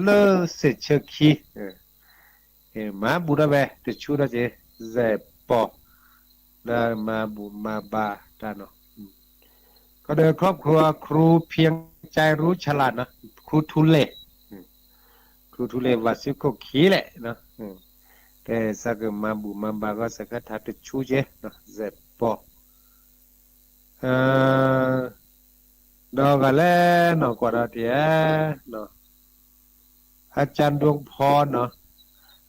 เลเสเชคีมาบูระเบตชูระเจเซปอดามาบูมาบาตาโนก็เดินครอบครัวครูเพียงใจรู้ฉลาดนะครูทุเลครูทุเลวาสิโกขีแหละนะแต่สักมาบูมาบาก็สักทัดชูเจนะเซปอเอ่อดอกอะไรเนาะกว่าเดียเนาะอาจารย์ดวงพรเนาะ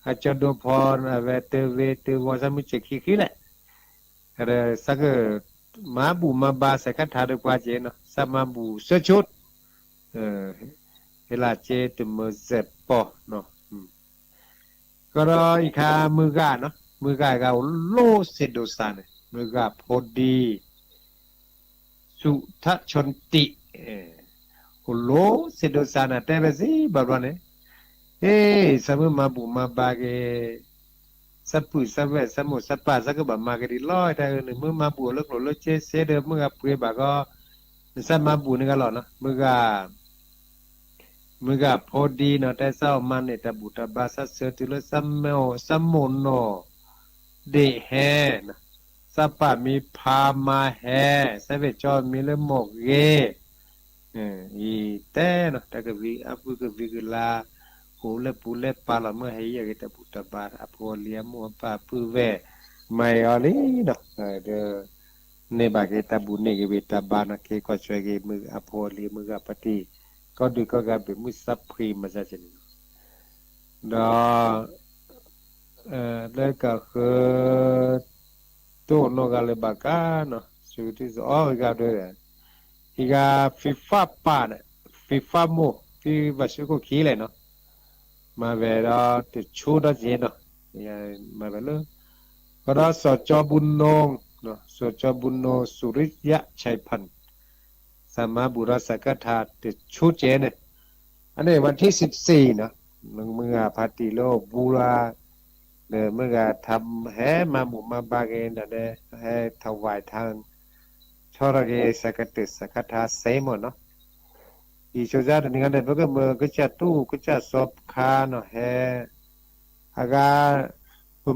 อาจารย์ดวงพรเวทวาสมุเจขีแหละสักมาบูมาบาสักทัดกว่าเจเนาะสักมาบูเสชุดเฮลาเจตมเซปอเนาะก็รออีกคามือกาเนาะมือกาก็โลเซโดสานมือกาพอดีสุทชนติโลเซโดสานแต่ละสิบาร์วานะสมมาบุมาบาเกสัพพุสัพเวสมุสัพพะสักบะมาเกดิลอยแต่มือมาบุเลิกโลเจเสเดมือกับเพื่อบาก็สัมมาบุนี่ก็หล่อเนาะมือกับพอดีเนาะแต่เศร้ามันเนี่ยตบุตรบาสัสเสติลสัมเมโอสัมโมโนเดแฮนะสัพพะมีพามาแฮสัพเวจอมีเลหมกเกอีแต่เนาะแต่ก็วิอัปก็วิกลาโหเลปูเลปาละเมื่อให้ยากตบุตรบาอภเลียมัวปาปือเวไม่อลีเนาะเดเนบาเกตบุเนเกเวตบานะเกก็ช่วยเกมืออภเลียมือกับปฏิก็ดูก็กลายเป็นมุสัพพรีมาซะจริงดอแล้วก็คือตัวนกอะไรบากาเนาะสุดที่อ๋ออีกแล้วด้วยอีกาฟิฟ้าป่าเนี่ยฟิฟ้าโมฟิวาชิโกขี้เลยเนาะมาเวลาติดชูดเจเนาะยังมาเวลาก็ได้สจบุญนงเนาะสจบุญโนสุริยะชัยพันธ์สมาบุราสกัทาติดชูเจเนี่ยอันนี้วันที่14นะเมื่อพาติโลบูราเมื่อทำแห่มาบุมาบาเกนเดแห่ถวายทางชอระเกสกัดสกัทาเซมเนาะอีโชจาร์นี่กันเดเพื่อเมื่อก็จะตู้ก็จะสอบคาเนาะแห่อากา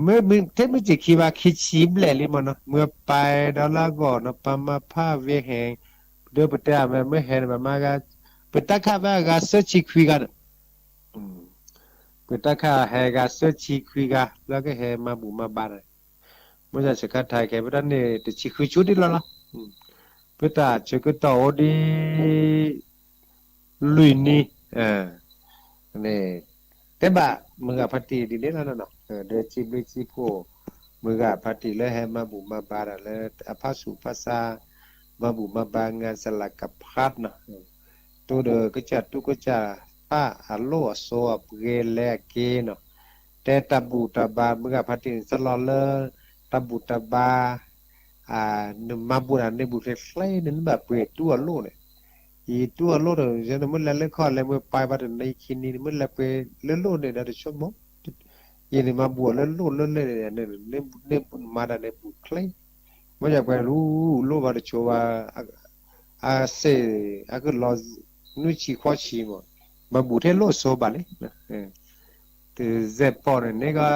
เมื่อเทมจิคิวาคิชิบเลยลิมันเนาะเมื่อไปดอลลาร์ก่อนเนาะปามาผ้าเวแหงเดือปเตะเมื่อเห็นมาก็ปตะข้าว่ากาเสชิคุยกันปตะข้าแหกาเสชิคุยกันแล้วก็แหมาบุมาบาร์เมื่อจะสกัดไทยแค่ประเด็นนี้ติชิคุยชุดนี้แล้วล่ะปตะเชกุตโอดีลุยนี่นี่แต่บ่ามึงกับพัตตีดีเด่นแล้วเนาะเดชิบิชิโพมึงกับพัตตีเลยให้มาบุมาบาร์เลยอภัสสุภาษามาบุมาบางานสลักกับพัดเนาะตัวเดก็จะตุก็จะป้าฮัลโหลโซบเกลเกเนาะแต่ตบูตบามึงกับพัตตีสลอเลตบูตบานมาบุญอันในบุตรใครนั้นแบบเปิดตัวโลเนี่ยอีตัวโลเนี่ยฉันมันเล่นข้อเลยเมื่อไปบัดในคินีมันเล่นไปเล่นโลเนี่ยนะชอบมั้งยีนี่มาบัวเล่นโลเล่นเนี่ยเนี่ยมาได้ในบุตรใครไม่อยากไปรู้โลบัดชัวเสก็รอนุ่ชีข้อชีมั้งมาบุตรให้โลโซบาเลยนะแต่เจ็บปอดเนี่ยก็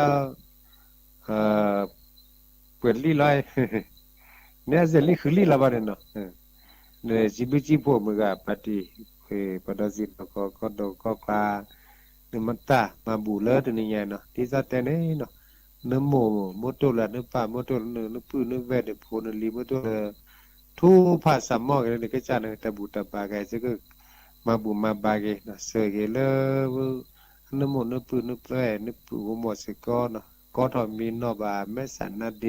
เปิดลีลอยเนี่ยเจลี่คือลีลาบาร์เนาะเนี่ยจิบิจิโพมึงกับปฏิปฏิสิทธิ์ก็ดูก็กล้าเนี่ยมันตามาบูเลอร์ตัวนี้เนาะที่จะแต่เนี่ยเนาะเนื้อหมูมดตัวละเนื้อปลามดตัวเนื้อปื้เนื้อเวทเนื้อโพเนื้อลีมดตัวทุกภาษามอกเลยก็จะเนี่ยแต่บูตบาไกจะก็มาบูมาบาเกนะเสกเลอเนื้อหมูเนื้อปื้เนื้อแปรเนื้อปื้หัวหมดสิก็เนาะก็ทอมีนอบาแม่สันนาเด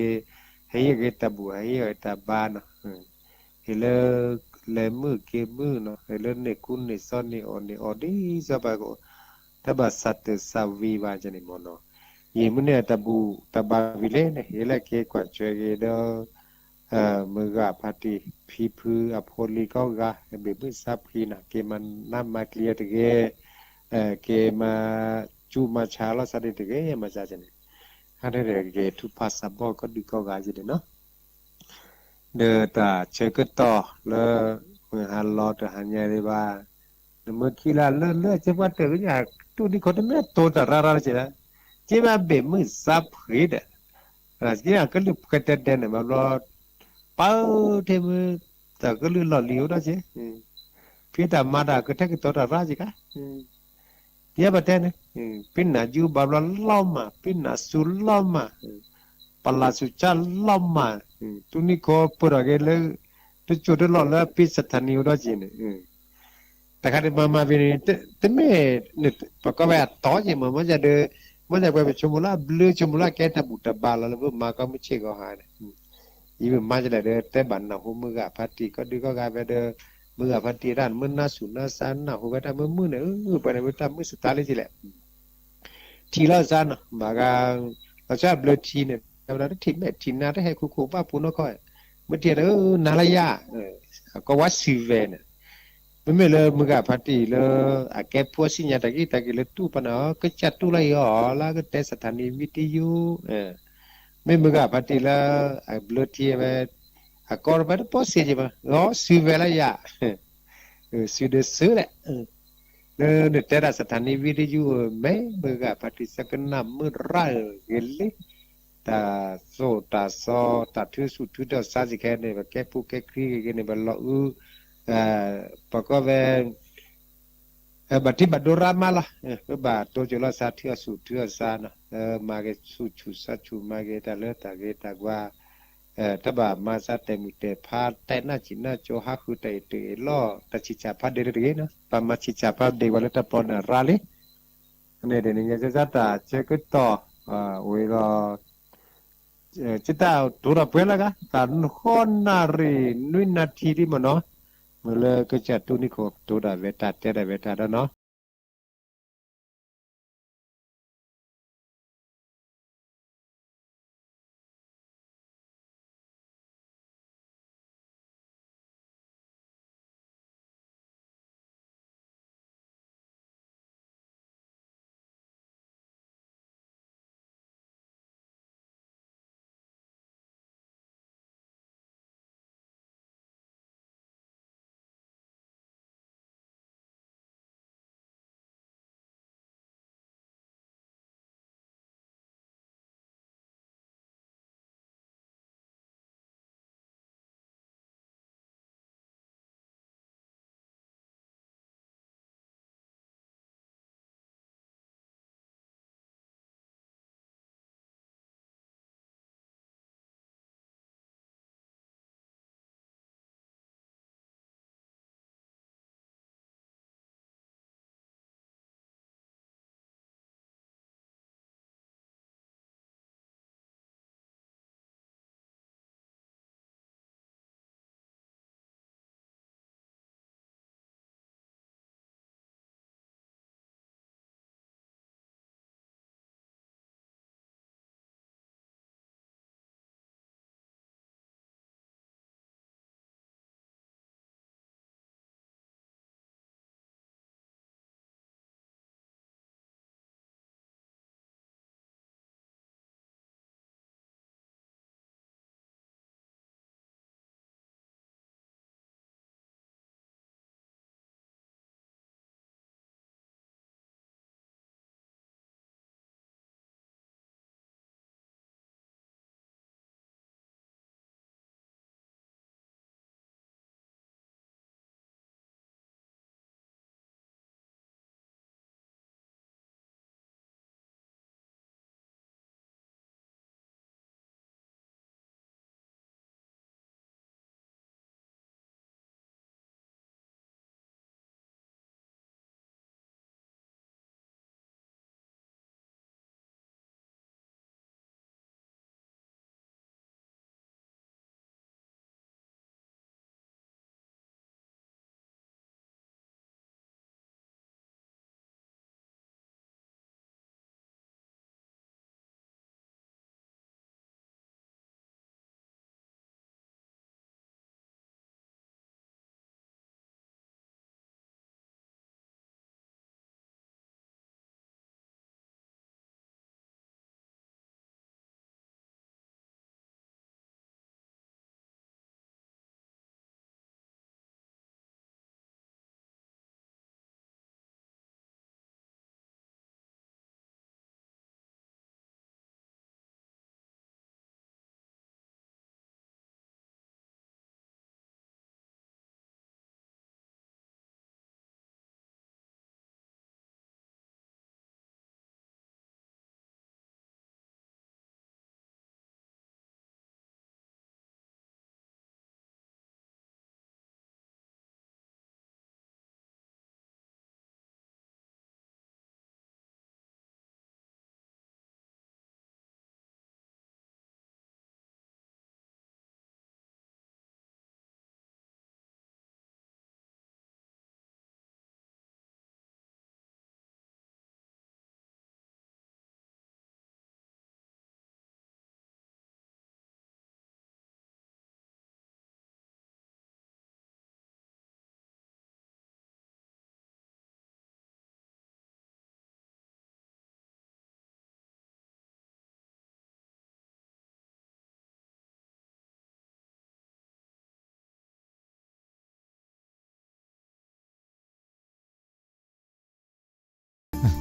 ให้ยกตาบัวให้ยกตาบานเนาะเฮเลเลมือเกมือเนาะเฮเลเนกุนเนซอนเนออนเนอดีซาบาโกตบาสัตสาวีวาจเนมโนยีมุเนตบูตบาวิเลเนเฮเลเกกว่าช่วยเกดมือกาพัติพีพืออโพลีก็กาเบบุสัพพีนะเกมันน้ำมาเคลียร์ตเกเกมาจูมาชาลสัตตเกยมาจาจเนฮันเดเกทุภาษาบอกก็ดูก็กาจเนเนาะเดอตาเชกต่อแล้วมือหันรอตหันยาได้บ้า เมื่อกี้ละเลื่อจะว่าเตออยากตู้นี้คนนั้นโตแต่ราใช่ไหมเจ้าเบ็ดมือซับหีดอ่ะที่อ่ะก็ลืมกันเด่นๆมารอเป้าเทมือแต่ก็ลืมหล่อเหลียวนะเจ้พี่แต่มาด่าก็แท้ก็ตัวราใช่ไหมเยอะประเทศเนี่ยพี่น่ะอยู่บาร์ล้อมมาพี่น่ะสุลล้อมมาปลาสุจันล้อมมาตุนี้ก็ปรากฏเลยทุกจุดหล่อแล้วพี่สถานีอุดรจีน แต่คันมาวินีแต่ไม่เนี่ยปกติต่อจริงมันจะเดมันจะไปชมละบลูชมละแกทับบุตรบาลแล้วมาก็ไม่เชื่อก็หายอีมันมาจะได้แต่บันนะหัวมือกับพัตติก็ดีก็กลายไปเดมือกับพัตติด้านมือหน้าสุนหน้าสันนะหัวไปทำมือเนี่ยไปในมือทำมือสุดท้ายเลยทีแหละทีละสันบางเราชอบบลูทีเนี่ยแต่เราได้ทีแม่ทีน่าได้ให้คู่ป้าปูนก็ค่อยเมื่อเทียนนาลายาก็วัดสิเวนไม่เลยมึงกับพัติเลยอาแกพวกสิญญาตะกี้ตะกี้เลยตู้ปนก็จัดตู้ไรอ๋อแล้วก็แต่สถานีวิทยุไม่มึงกับพัติละอาบลูทีไปอากอร์ไปพอสิจิมาอ๋อสิเวลายาสิเดสือแหละเนี่ยแต่ละสถานีวิทยุไม่มึงกับพัติสักน้ำมือไรเกลิตาโซตาซอตาทือสุดทือเดาซาสิแค่เนี่ยแกผู้แกครีกันเนี่ยบัลล์ประกอบไปบัดที่บัดโดรามาละบัดตัวจุลสาเทือสุเทือสานะมาเกสุชุสัชุมาเกตาเลตาเกตากว่าถ้าบามาซาเตมุเตพาแต่น่าจิน่าโจฮักคือเตเตล่อตาชิจาพาเดเรนะปามาชิจาพาเดวัลตาปอนราลีเนี่ยเดี๋ยวนี้จะจัดตาเช็คต่อเวลาจิตาตัวรับเวลากันตอนคนนารีนุยนาทีที่มันเนาะMula kerja tu ni ko tu dah beta tiada beta dah no.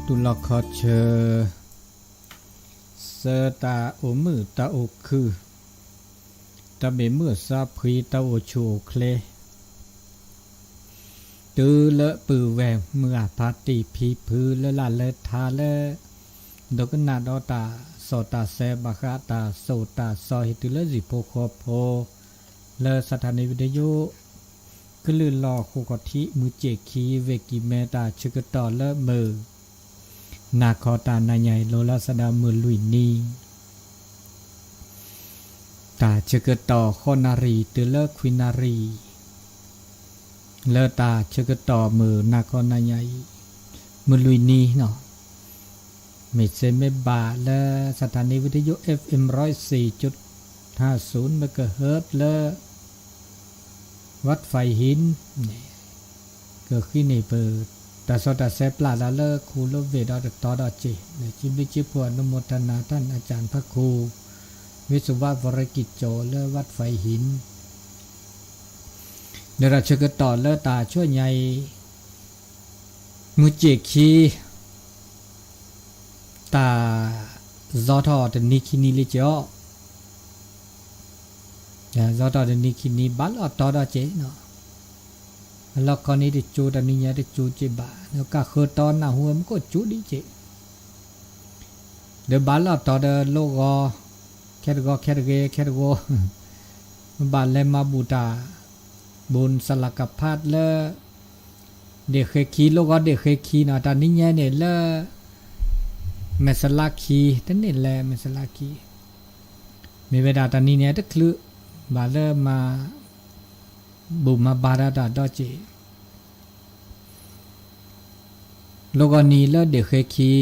ตุลคอเชอเสตาโอมือตาโอคือตาเบมือซาพรีตาโอโชเคลตือเลปือแวงเมื่อพาติพีพือเลละเลทาเลดกนาดอตาโสตาเซบาคาตาโสตาซอหิตุเลจิโพโคโพเลสถานีวิทยุกลืนลอโคกทิมือเจคีเวกิเมตาชกตอเลมือนาคอตานาใหญ่โลลาสดามือลุยนีตาชกตอโคนารีตุเลควินารีเลตาชกต่อมือนาคอนาใหญ่มือลุยนีเนาะไม่เซไม่บาและสถานีวิทยุ FM 104.50 เมกะเฮิรตซ์และวัดไฟหินเกิดขึ้นในเปิดแต่สอดแต่เซปลาละเลคูลเวดอตตอดอจิจิบิจิพวนุโมทนาท่านอาจารย์พระครูวิศวะวรกิจโจและวัดไฟหินเดี๋ยวเราจะกต่อเลตาช่วยใหญ่มุจิคีตาซอทอดนิคินีลิจอซอทอดนิคินีบัลอตอดเจเนาะแล้วคนนี้ได้จูดนิยาได้จูเจบาแล้วก็คือตอนน่ะหัวมันก็จูดิเจเดี๋ยวบัลอตอดโลกอแคทเกบัลเลมาบูตาบุญสลักกับพาดเลเด็กเคคีโลก็เด็กเคคีเนาะตอนนี้เนี่ยเลเมสลาคีตันนี่แหละเมสลาคีมีเวลาตอนนี้เนี่ยตะคลุบาเลมาบุมาบาราดาดอจิโลกนี้เลเด็กเคคี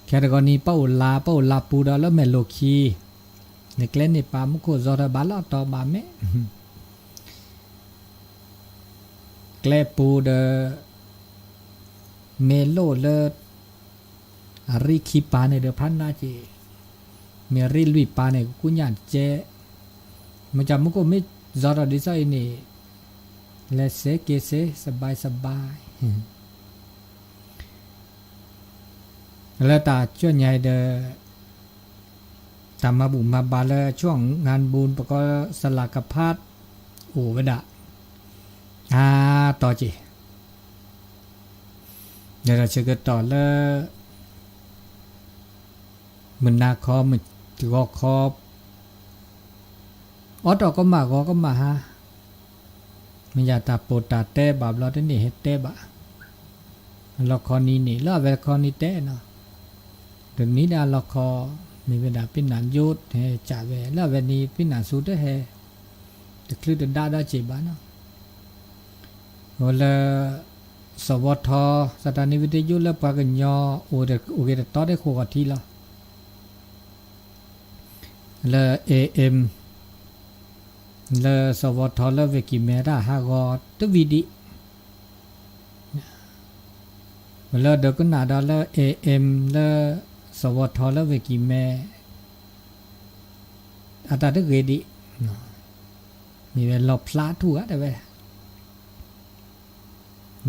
แค่กรณีเป้าลาปูดาแล้วเมโลคีในเคลนในปามุโคจอระบาลต่อบาเมแกลปูเดเมโลเลอาริคีปาเนเดพันนาเจเมริลุยปาเนกุญญาเจมันจะมุกไม่จอร์ดิซอยนี่เลเซเกเซสบายแล้วตาช่วงใหญ่เดตามมาบุมาบาลช่วงงานบุญประกอบสลากพาดโอเวดะต่อจีเดี๋ยวเราจะก็ต่อเลยมันนาคอมันถือว่าคอต่อก็มาฮะมันอยากตาโปตาเต้บาบเราได้นี่เฮเต้บะเราคอนี้นี่แล้วเวลคอนี้เต้เนาะเดี๋ยวนี้ดาเราคอมีเวลาพินานยุดเฮจ่าเวแล้วเวนี้พินานสุดเฮแต่คลื่นได้จีบ้านเนาะโอเลสวทสถานีวิทยุและปากญอโอเกตต่อได้โคกทีละและเอ็มและสวทและเวกิเมราฮากอตวิดิและเด็กนาดาและเอ็มและสวทและเวกิเมอาตาเดกเกดิมีเวลาพลาดทั่วแต่เว้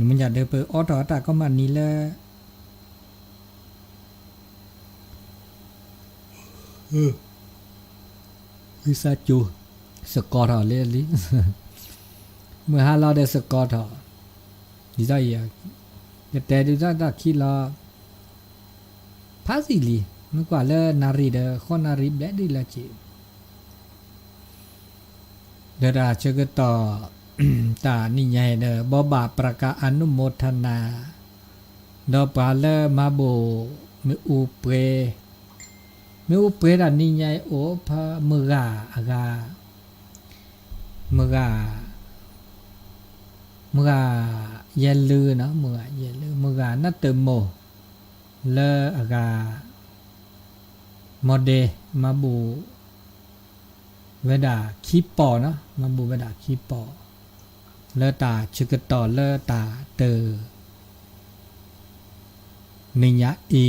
มันอยากเดินไปออตตาก็มานี่แหละวิซาจูสกอร์เลยลิเมื่อเราได้สกอร์ดีใจอ่ะแต่ดีใจได้คิดละพาสิลีเมื่อก่อนเลยนารีเดข้อนารีแบบดีละจีเดี๋ยวเราจะก็ต่อตานี่ใหญ่เด้อบอบาประกาอนุโมทนาดอปาเลมาโบมิอุเปดานี่ใหญ่โอพะมือกาเยลือนะมือกานัตเตโมเลอากาโมเดมาบูเวดาคีปอนะมาบูเวดาคีปอเลตาชกต่อเลตาเตอนิยะอี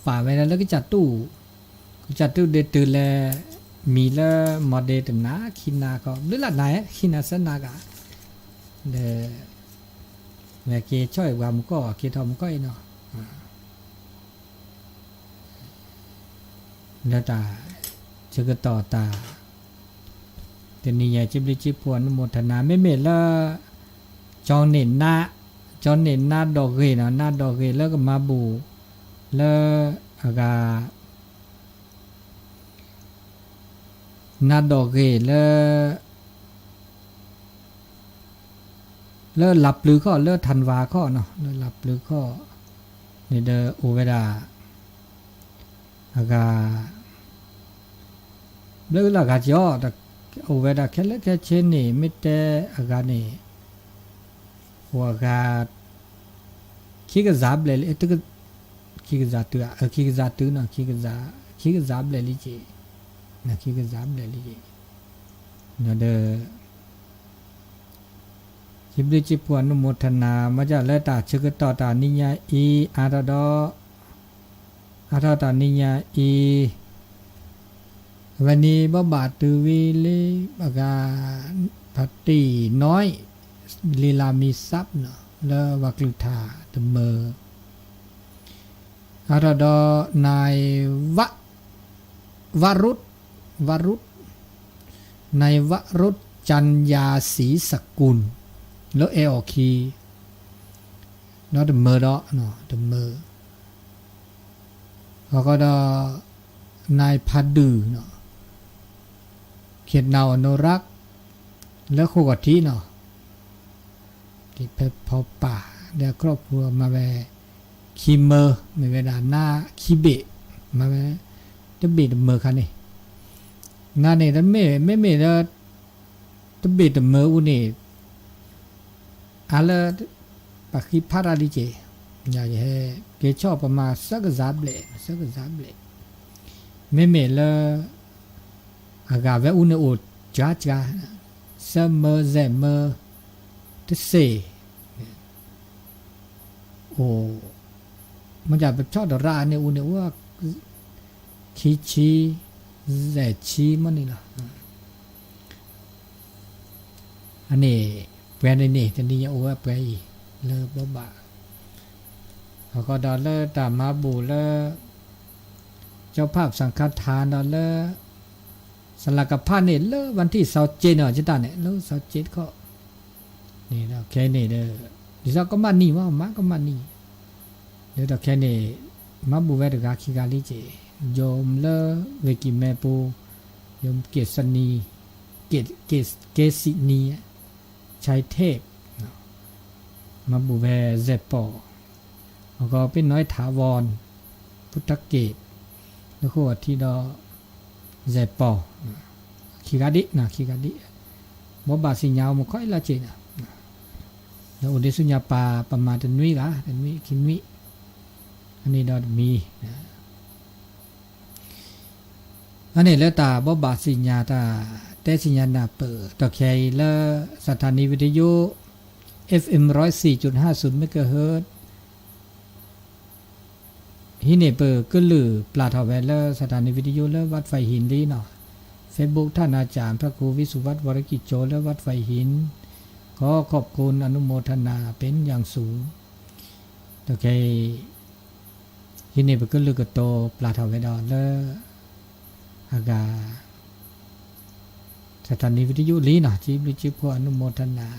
ฝ่าไว้แล้วก็จัดตู้เดตือแลมีละโมเดตนาคินาก็หรือละไหนคินาสนากะเด แม่เกช่วยว่ามันก็เกทอมก็ไอ้เนาะแล้วตาเชกต่อตาแต่นี่ใหญ่จิบลิจิพวนโมทนาไม่เมละจองเน่นหน้าจองเน่นหน้าดอกเกเนาะหน้าดอกเกแล้วก็มาบูแล้วอากาหน้าดอกเกแล้วหลับหรือก็เลิกทันวาก็เนาะเลิกหลับหรือก็นี่เดอโอเวดาอากาเลิกละกาจอแต่โอเวดาแค่เล็กแค่เช่นนี่ไม่แต่อากานี่หัวกาขี้กระซับเลยตึกขี้กระซับตัวขี้กระซับตัวเนาะขี้กระซับเลยลิจินะขี้กระซับเลยลิจิเนาะเดอจิบลิจิปวนุโมทนามาจากเลตาชกต่อตานิยาอีอาราดออาราตานิยาอีวันนี้บบาตือวิลีปากาพัตตีน้อยลีลามีทรัพย์เนาะแล้ววักลุธาตเมออาราดอนาย วรุษในวรุษจันยาศรีสกุลแล้วเอออกคีเนาะเดเมอร์เนาะเดเมอร์แล้วก็นายพัดดือเนาะเขียนนาวอนุรักษ์แล้วคู่กับที่เนาะที่เพชรพอป่าเดี๋ยวครอบครัวมาแวคีเมอร์ไม่เวลาหน้าคีเบะมาแวจะเบะเมอร์คันนี่งานนี่ท่านไม่แล้วจะเบะเมอร์อุนี่อะไรปักขีพาราดิเจอย่าเห่เกชอบประมาณสักจับเลยไม่แล้วอากาศเวอุณอุดจ้าเสมอเสมอที่เสโอ้มันจะเป็นชอบดราเนี่ยอุณว่าขี้ชีแย่ชีมันนี่ล่ะอันนี้แปลในนี่จะนี่โอ้ว่าแปลอีเลิกบ้าเขาก็ดอลเลอร์ตามมาบูเลอร์เจ้าภาพสังฆทานดอลเลอร์สลักกับผ้าเนี่ยเลอวันที่27เนาะจิตาเนี่ยแล้ว27ก็นี่แล้วแค่นี้เด้อดิซะก็มานี่ว่ามาก็มานี่เดี๋ยวแค่นี้มาบูเวดกาคิกาลิเจโยมเลอเวกิแมปูโยมเกษณีเกษินีชัยเทพมาบูเวเซปอแล้วก็เป็นน้อยถาวรพุทธเกตแล้วก็ที่ดอเซปอคิกาดิบ่บาสิญาวมค่อยละเจนะแล้วอุเดสุญญาปาประมาณตันวิกะตันวิคินวิอันนี้ดอมีอันนี้แล้วตาบ่บาสิญญาตาแต่สิญญานาเปิดต่อแคและสถานีวิทยุ FM 104.50 เมกะเฮิรตซ์ฮิเนเปิดก็ลือปลาทอแวลสถานีวิทยุและวัดไฟหินดีเนาะ Facebook ท่านอาจารย์พระครูวิสุวัฒน์วรกิจโจและวัดไฟหินขอขอบคุณอนุโมทนาเป็นอย่างสูงต่อแคฮิเนเปิดก็ลือกโตปลาทอแวลและอากาสถานีวิทยุลีเนาะจิบลิจิพออนุโมทนา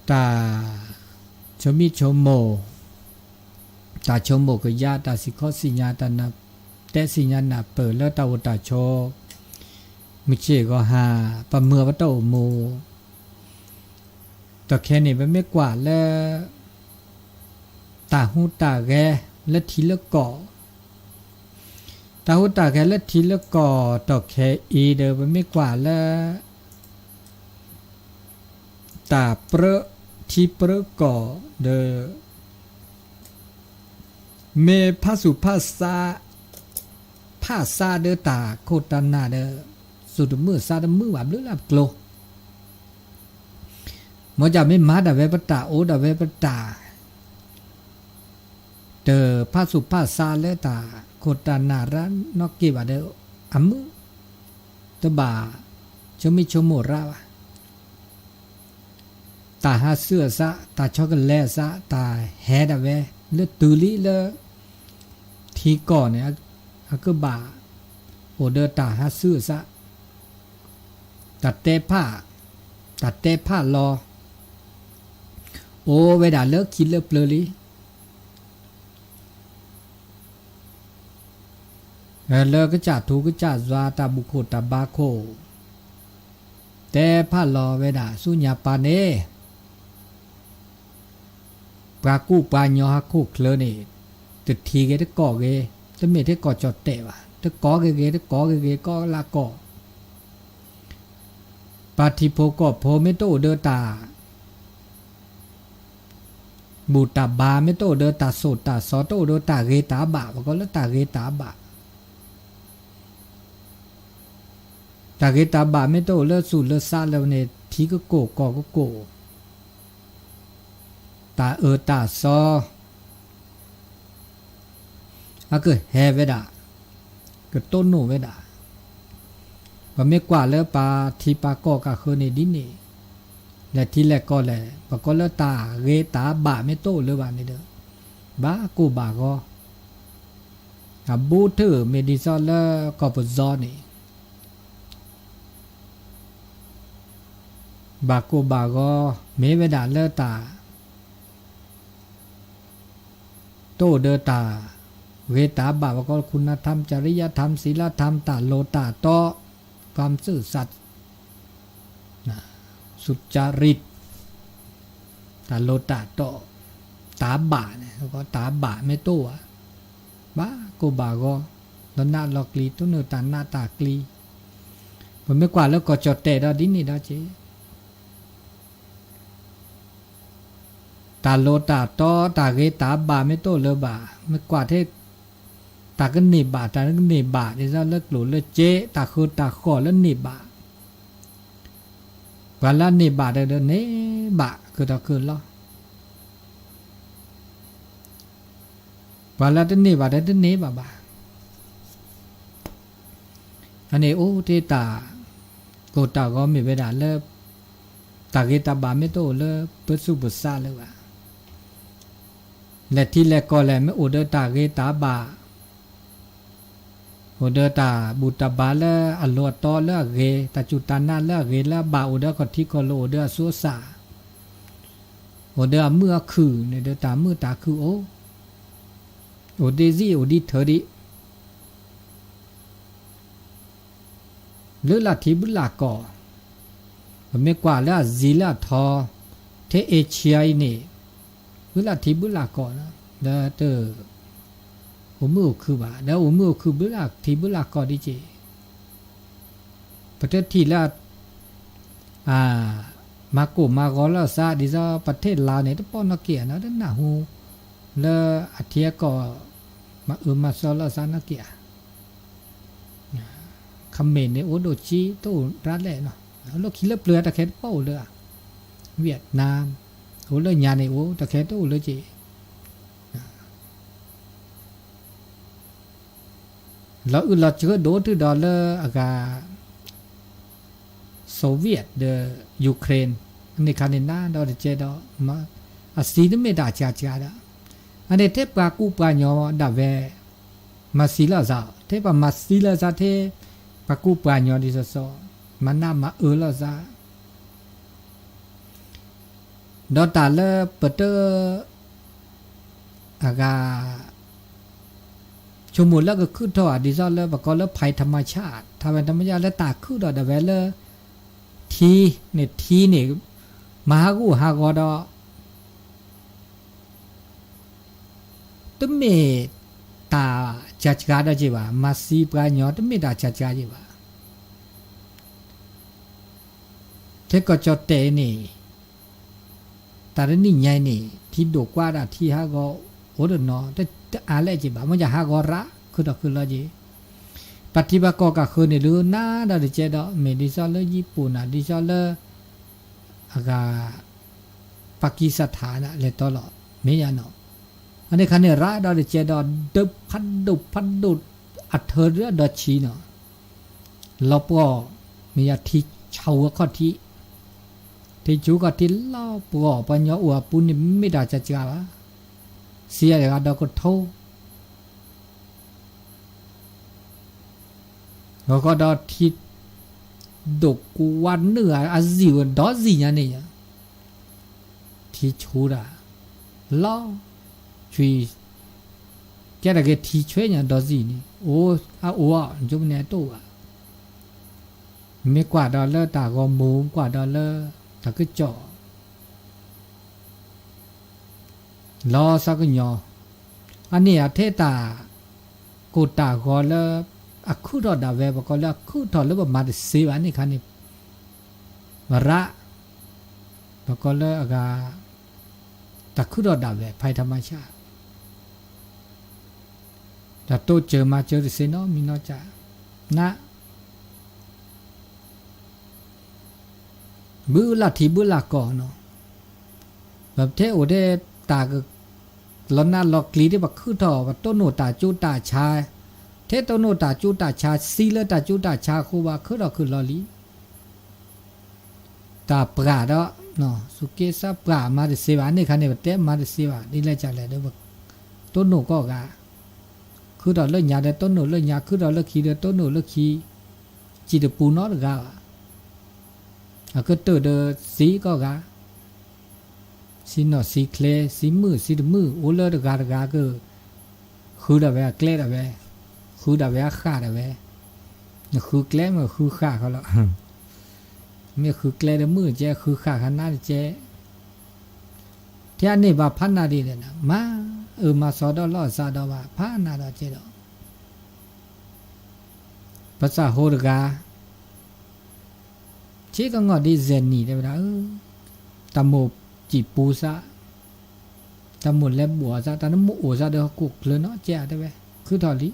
ตาชมิชมโมตาชมโมก็ญาตาสิขอสิญาตานะแต่สิญาณะเปิดแล้วตาวตาโชมิเชก็หาปะเมือวัตโตโมต่อแค่นี้มันไม่กว่าแล้วตาหูตาแกและทีละก่อตาหูตาแกและทีละก่อต่อแค่อีเดอมันไม่กว่าแล้วตาเปรทีเปรก่อเดอเมพาสุภาษาภาษาเดอตาโคตานาเดอสุดมือซาดมือว่าเลือลับโกลมอจะไม่มาดาเวปตาโอดาเวปตาเดอภาสุภาษาเลตาโคตานาระนอกเกบาเดออัมมือตบาชมิชโมราวะ ตาหาเสื้อซะตาช็อกโกแลตซะตาแฮดอะเวเลตูลีเลทีก่อนเนี่ยอะก็บ่าโอเดอร์ตาหาเสื้อซะตัดเตผ้ารอโอเวดาเลิกคิดเลิกเปลือลีเลิกก็จ่าถูกก็จ่าซาตาบุโคตาบาโคแต่ผ้ารอเวดาสุญญาปาเนปรากูปาญอฮักคุเคลนี่ตึกทีเกตก่อเกตเมตก่อจอดเตะว่ะตะก่อเกตก่อเกก็ละก่อปาทิโพก็โพเมโตเดอตาบูตาบาเมโตเดอตาโสตาซอโตเดอตาเกตาบะว่าก็ละตาเกตาบะตาเกตาบะเมโตเลสุเลซาแล้วเนี่ยทีก็โกก่อก็โกตาตาซออะก็แฮเวดาก็ต้นโนเวดาว่าไม่กว่าแล้วปาทีปาก็กะคือในดินนี่และทีแรกก็แหละปะก็แล้วตาเกตาบะไม่โตเลยว่านี่เด้อบากูบาก็อะบูเธอเมดิซอลก็ปซอนี่บากูบาก็เมเวดาเลตาโตเดตาเวตาบาปก็คุณธรรมจริยธรรมศีลธรรมตาโลตาต่อความซื่อสัตย์สุจริตตาโลตาต่อตาบาเนี่ยก็ตาบาไม่โตอ่ะบ้ากูบาก็แล้วหน้าลอกลีตัวเนื้อตาหน้าตากลีผมไม่กว่าแล้วก็จดเตะดอดินนี่ดอเจตาโลตาต่อตาเกตาบาไม่โตเลยบาไม่กว่าเทตาก็หนีบาตาก็หนีบาที่จะเลิกหลุดเลิกเจตาคือตาขอแล้วหนีบาวันละหนีบาเดินเนบาคือตาคือล้อวันละเดินหนีบาเดินเนบาอันนี้โอ้ที่ตาโกตาก็มีเวลาเลิกตาเกตาบาไม่โตเลิกเปิดสุบุษาเลยว่ะและที่แรกก็แลไม่โอเดอตาเกตาบาโอเดอตาบุตบาละอโลตอละเกตาจุตานาละเกละบาโอเดก็ที่ก็โลเดสุสาโอเดเมื่อคือในเดตาเมื่อตาคือโอเดซี่โอดิเธอดิหรือละทิบุลากอไม่กว่าละจีละทอเทเอเชียนี่หรือละทิบุลากอนะเดเตออุมือคือว่าแล้วอุมือคือบุลาที่บุลากอดิเจประเทศที่ละมาโกมากอละซาดิซาประเทศลาวเนี่ยตะป้อนนักเกียนะดันน่ะฮูและอาเทียก็มามาซอละซานักเกียคำเมนเนี่ยโอโดจีโตรัดแหละเนาะแล้วคิดแล้วเปลือยตะแคงเป้าเลยเวียดนามโอ้เลยญาณเนี่ยโอ้ตะแคงโตเลยเจแล้วเราเจอโดนที่ดอลลาร์อากาโซเวียตเดยูเครนอันนี้คันนี้น่าดอเจดอมาอาศีนไม่ได้จ้าดาอันนี้เทปกากูปานยอดาเวมาซีลาซาเทปมาซีลาซาเทปากูปานยอดิซอมันน่ามาลาซาดอตาเลเปเตอร์อากาชมูลแล้วก็ขึ้นท่อดิซอลแล้วบอกก็แล้วภัยธรรมชาติทำเป็นธรรมชาติแล้วตาขึ้นดอดเวลทีเนี่ยมหากูหากอดอตเมตาจัดการได้จีว่ามาซีปลายอตเมตาจัดการจีว่าเทก็จอดเตนี่ตาเรนี่ใหญ่นี่ที่ดกว่าดาที่หากอโอเดนอแต่อะไรจีบ่ามันจะหากอระคือดอกคือละจีปฏิบัติก็ก็คือในเรื่องน่าดาเจดอเมดิซอลญี่ปุ่นนะดิซอลอากาปากีสถานนะเลยตลอดไม่ยานออันนี้คันเนี่ยระดาเจดอดึบพันดุอัดเธอเรื่องดอชีเนาะแล้วก็มีอาทิเชาข้อที่ ที่จูก็ที่ล่อปวปัญญาอวปุนนี่ไม่ได้จะจ้าวะเสียเดี๋ยวเราก็โทแล้วก็ดอที่ดกกูวันเนื้ออาจิวดอสิญาเนี่ยที่ชูดาล่อช่วยแกได้แกที่ช่วยเนี่ยดอสินี่โอ้อาโอ้จุ่มเนี่ยตัวไม่กว่าดอลเลอร์ตาก็มูกว่าดอลเลอร์ตาก็จ่อรอสักหน่ออันนี้อะเทตากูตาก็เลยอะคู่ดอดาเวบก็เลยคู่ถอดแล้วมาดิสิวันนี้คันนี้วระก็เลยอากาตาคู่ดอดาเวภัยธรรมชาติแต่โตเจอมาเจอดิสิเนาะมีเนาะจ้ะนะบุลาที่บุลาก่อนเนาะแบบเทโอเดตาก็ลอนน่าลอกลีได้บักคือถอว่าต้นโนตาจูตาชาเทต้นโนตาจูตาชาซีเลตาจูตาชาคูว่าคือดอกคือลอลีตาปราดเนาะสุเกซาปรามาดิเสวานี่คันนี่เตมาดิเสวานี่แหละจ้ะแหละเด้อบักต้นโนก็กะคือดอกเลื่อนยาได้ต้นโนเลื่อนยาคือดอกเลื่อนขี้ได้ต้นโนเลื่อนขี้จีดปูนอดกะก็เตอเดสีก็กะสีนอสีเคลสีมือโอเลดกาก็คือดาเวเคลดาเวคือดาเวขาดาเวนี่คือเคลมันคือขาเขาละไม่คือเคลดมือเจคือขาขนาดเจที่อันนี้ว่าพันนาดีเลยนะมามาสอดล้อซาดว่าพันนาดเจดภาษาโหดกาเชื่อก็งอดีเซนนี่ได้ไหมล่ะตะโมจีปูซะตะโมเล็บบัวซะตะน้ำมูโอซะเดี๋ยวกุกเลยเนาะเจ้าได้ไหมคือทอลี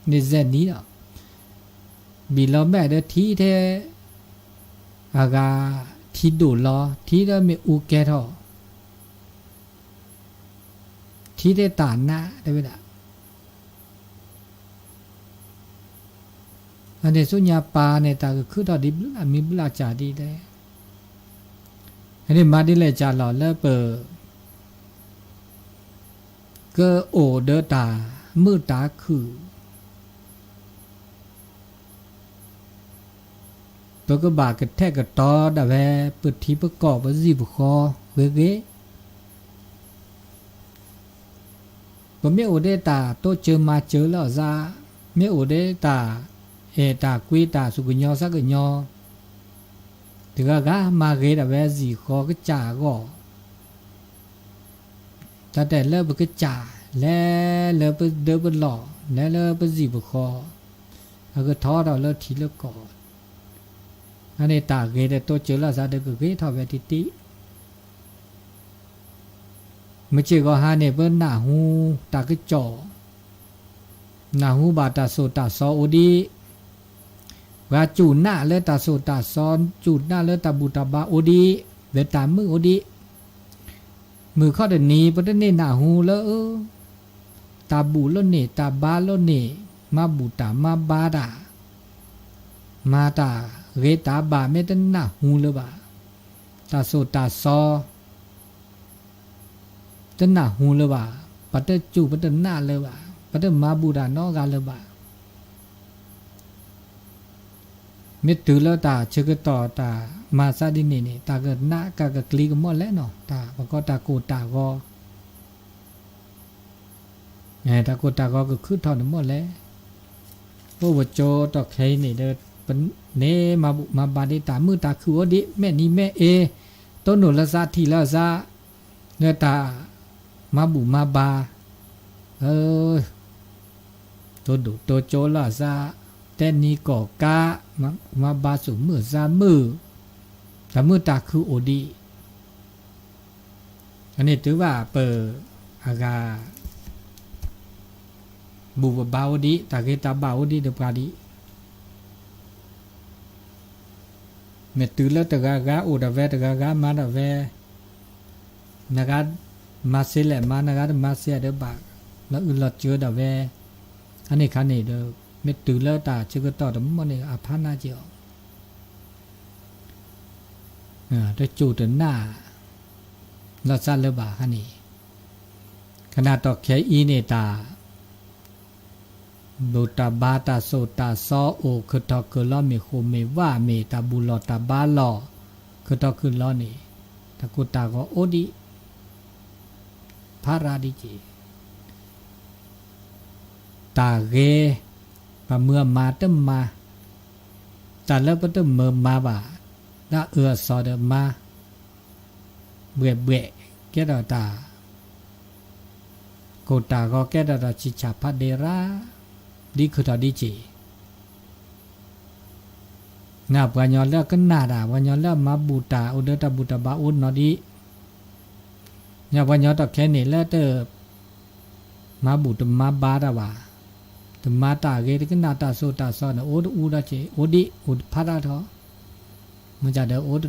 ในเซนนี้เนาะบีเราแม่เดี๋ยวทีเทอากาทีดูรอทีเดี๋ยวมีอูแกทอทีเดตานะได้ไหมล่ะอันนี้สุญญาปาเนี่ยตาคือตอดีบุลามีบุลาจาดีได้อันนี้มาดิเลจาหล่อเลิเปอก็โอเดตามือตาคือปก็บากระแทกกระตอดาแวเปิดทีประกอบว่าจีบคอเวเกบ่เมโอเดตาโตเจอมาเจอแล้วซาเมโอเดตาตากุยตาสุกญอสักญอถึงก็มาเกดาเวสีคอก็จ่าก็แต่เลิกก็จ่าแล้วเลิกไปเดินไปหล่อแล้วเลิกไปสีบคอแล้วก็ท้อเราเลิกทีเลิกก่อนอันนี้ตาเกดตัวเจอแล้วซาเด็กก็เกดท้อเวทิติไม่เจอก็หาเนี่ยเปิ้นหน้าหูตาก็จ่อหน้าหูบาตาโซตาซอโอดีว่าจูหน้าเลยตาโซตาซอนจูหน้าเลยตาบุตาบาโอดีเวตามือโอดีมือเข้าเดินนี้ประเด็นนี่หน้าหูแล้วตาบูแล้วนี่ตาบาแล้วนี่มาบูตามาบาดามาตาเรตาบาไม่ได้หน้าหูเลยบ่าตาโซตาซอจะหน้าหูเลยบ่าปัตเตจูปัตเตหน้าเลยบ่าปัตเตมาบูดานอกาเลยบ่าเมื่อตื่นแล้วตาเชื่อก็ต่อตามาซาดินี่นี่ตาเกิดหน้ากากกลีก็หมดแล้วเนาะตาแล้วก็ตาโกตาก็ตาโกตาก็คือถอนหมดแล้วพวกวัจโจตอกใครนี่เด้อเป็นเนมาบาดิตามือตาคือว่าดิแม่นี่แม่ต้นหนุนละซาทีละซาเนื้อตามาบุมาบาตัวดุตัวโจละซาแต่นี้ก็กะมาบาสุมือซามือแต่มือตาคือโอดีอันนี้ถือว่าเปิดอากาบุบบาวดีตาเกตาบาวดีเดปาดีเมื่อตื่นแล้วตะกาโอดาเวตะกามาดาเวนักมาเสลมานักมาเสียเดบากแล้วอื่นละเจอดาเวอันนี้คันนี้เด้อเมื่อตื่นแล้วตาเชื่อก็ต่อดมันนี่อาพานาเจียว ตัวจูตัวหน้าเราซาเลบาคันนี้ขณะต่อแค่อีเนตาบูตาบาตาโซตาซอโอคือตอคือล้อมีโคเมว่าเมตาบุลอตาบาลอคือตอคือล้อนี่ตะกุตาก็โอดิพาราดิจิตาเกปะเมื่อมาตึมมาตาเลิกปะตึมเมื่อมาบ่าละซอเดมาเบื่อเบื่อแกดอตากูตาก็แกดอชิชาพัดเดราดีคือตอดีจีน่าปัญญาเลิกกันนาดาปัญญาเลิกมาบูตาอุเดตาบูตาบาอุนนอดีเนี่ยปัญญาตอแค่นี้แล้วเตอมาบูตมาบาดาว่าตมาตาเกดกันนาตาโซตาซอนะโอดอูดาเจโอดิอุดพาราทอมันจะเดอโอด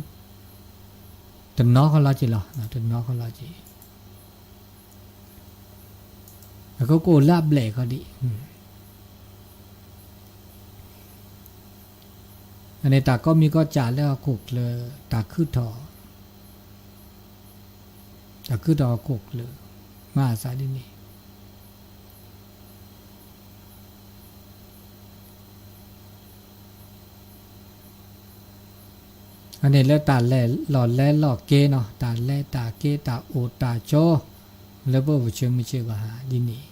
ตนอเขาลาจิล่ะตนอเขาลาจิแล้วก็โกลาบแหลกเขาดิอันนี้ตาก็มีก็จ่าแล้วกุกเลยตาคือทอตาคือทอกุกเลยมาสายดินี่อันนี้แล้วตาแลหลอดแลหลอกเกเนาะตาแลตาเกตาโอตาโจแล้วบ่เชื่อไม่เชื่อว่าดินี่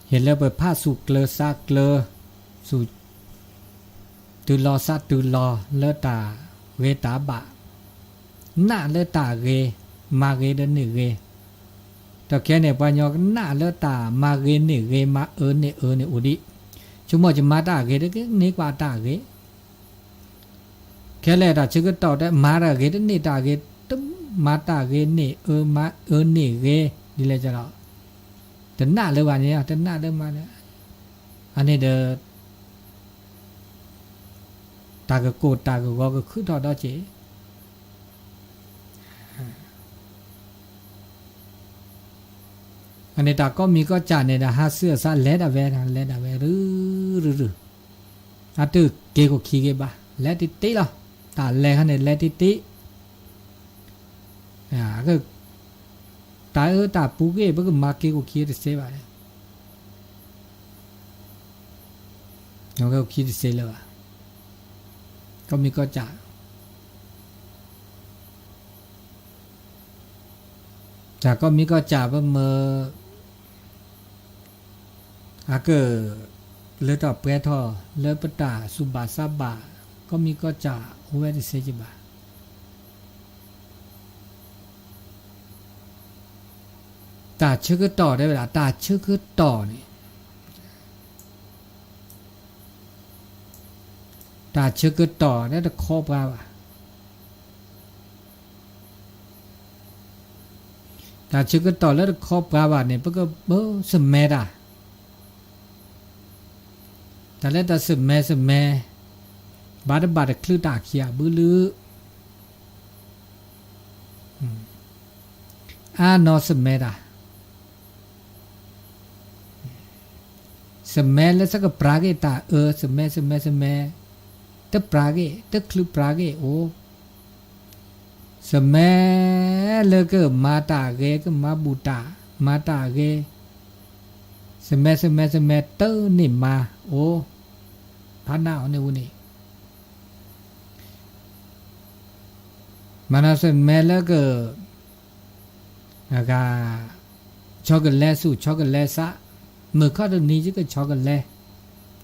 เห็นแล้วเปิดผ้าสุกเกลอซากเกลอสุตุลอซาตุลอเลตาเวตาบะหน้าเลตาเกมาเกเดนเกตะแค่เนี่ยปัญญาหน้าเลตามาเกนี่เกมาเนี่ยอุดิชุมจะมาตาเกเดกนี่กว่าตาเกแค่แลตาชึกต่อได้มาตาเกนี่ตาเกตึมมาตาเกนี่มานี่เกดีเลยจ้ะเนาะแต่หน้าเลยว่าเนี่ยแต่หน้าเริ่มมาเนี่ยอันนี้เดอตากโกตากก็คือทอดอเจอันนี้ตาก็มีก็จานเนี่ยนะหาเสื้อซะแลดาเวรืออะตึเกก็ขี้เกบะแลติติล่ะตาแลคันเนี่ยแลติติก็ตาตาปูเกบก็มาเกก็ขี้ได้เสบาเลยเราก็ขี้ได้เสแล้วอ่ะก็มีก็จ่าจากก็มีก็จ่าว่าเมื่ออาเกอเลือดออกเปรทอเลือดปตาสุบาซาบาก็มีก็จ่าโอเวดิเซจิบาตาชื่อก็ต่อได้เวลาตาชื่อก็ต่อนี่ตาชื่อก็ต่อได้แต่ครอบว่าตาชื่อก็ต่อแล้วครอบว่าเนี่ยเพื่อก็สมแม่ด่าแต่แล้วแต่สมแม่บาดคลื่นตาเขียบื้อลือนอสมแม่ด่าสมแม่แล้วสักปรากเกตาสมแม่ตะปรากเกตะคลื่นปรากเกโอสมัยเลิกมาตาเกก็มาบูตามาตาเกสมัยเตอร์นี่มาโอพันหน้าเนี่ยวุนี่มันสมัยเลิกก็ช็อกโกแลตสู้ช็อกโกแลตซะเมื่อข้อตรงนี้จะก็ช็อกโกแลต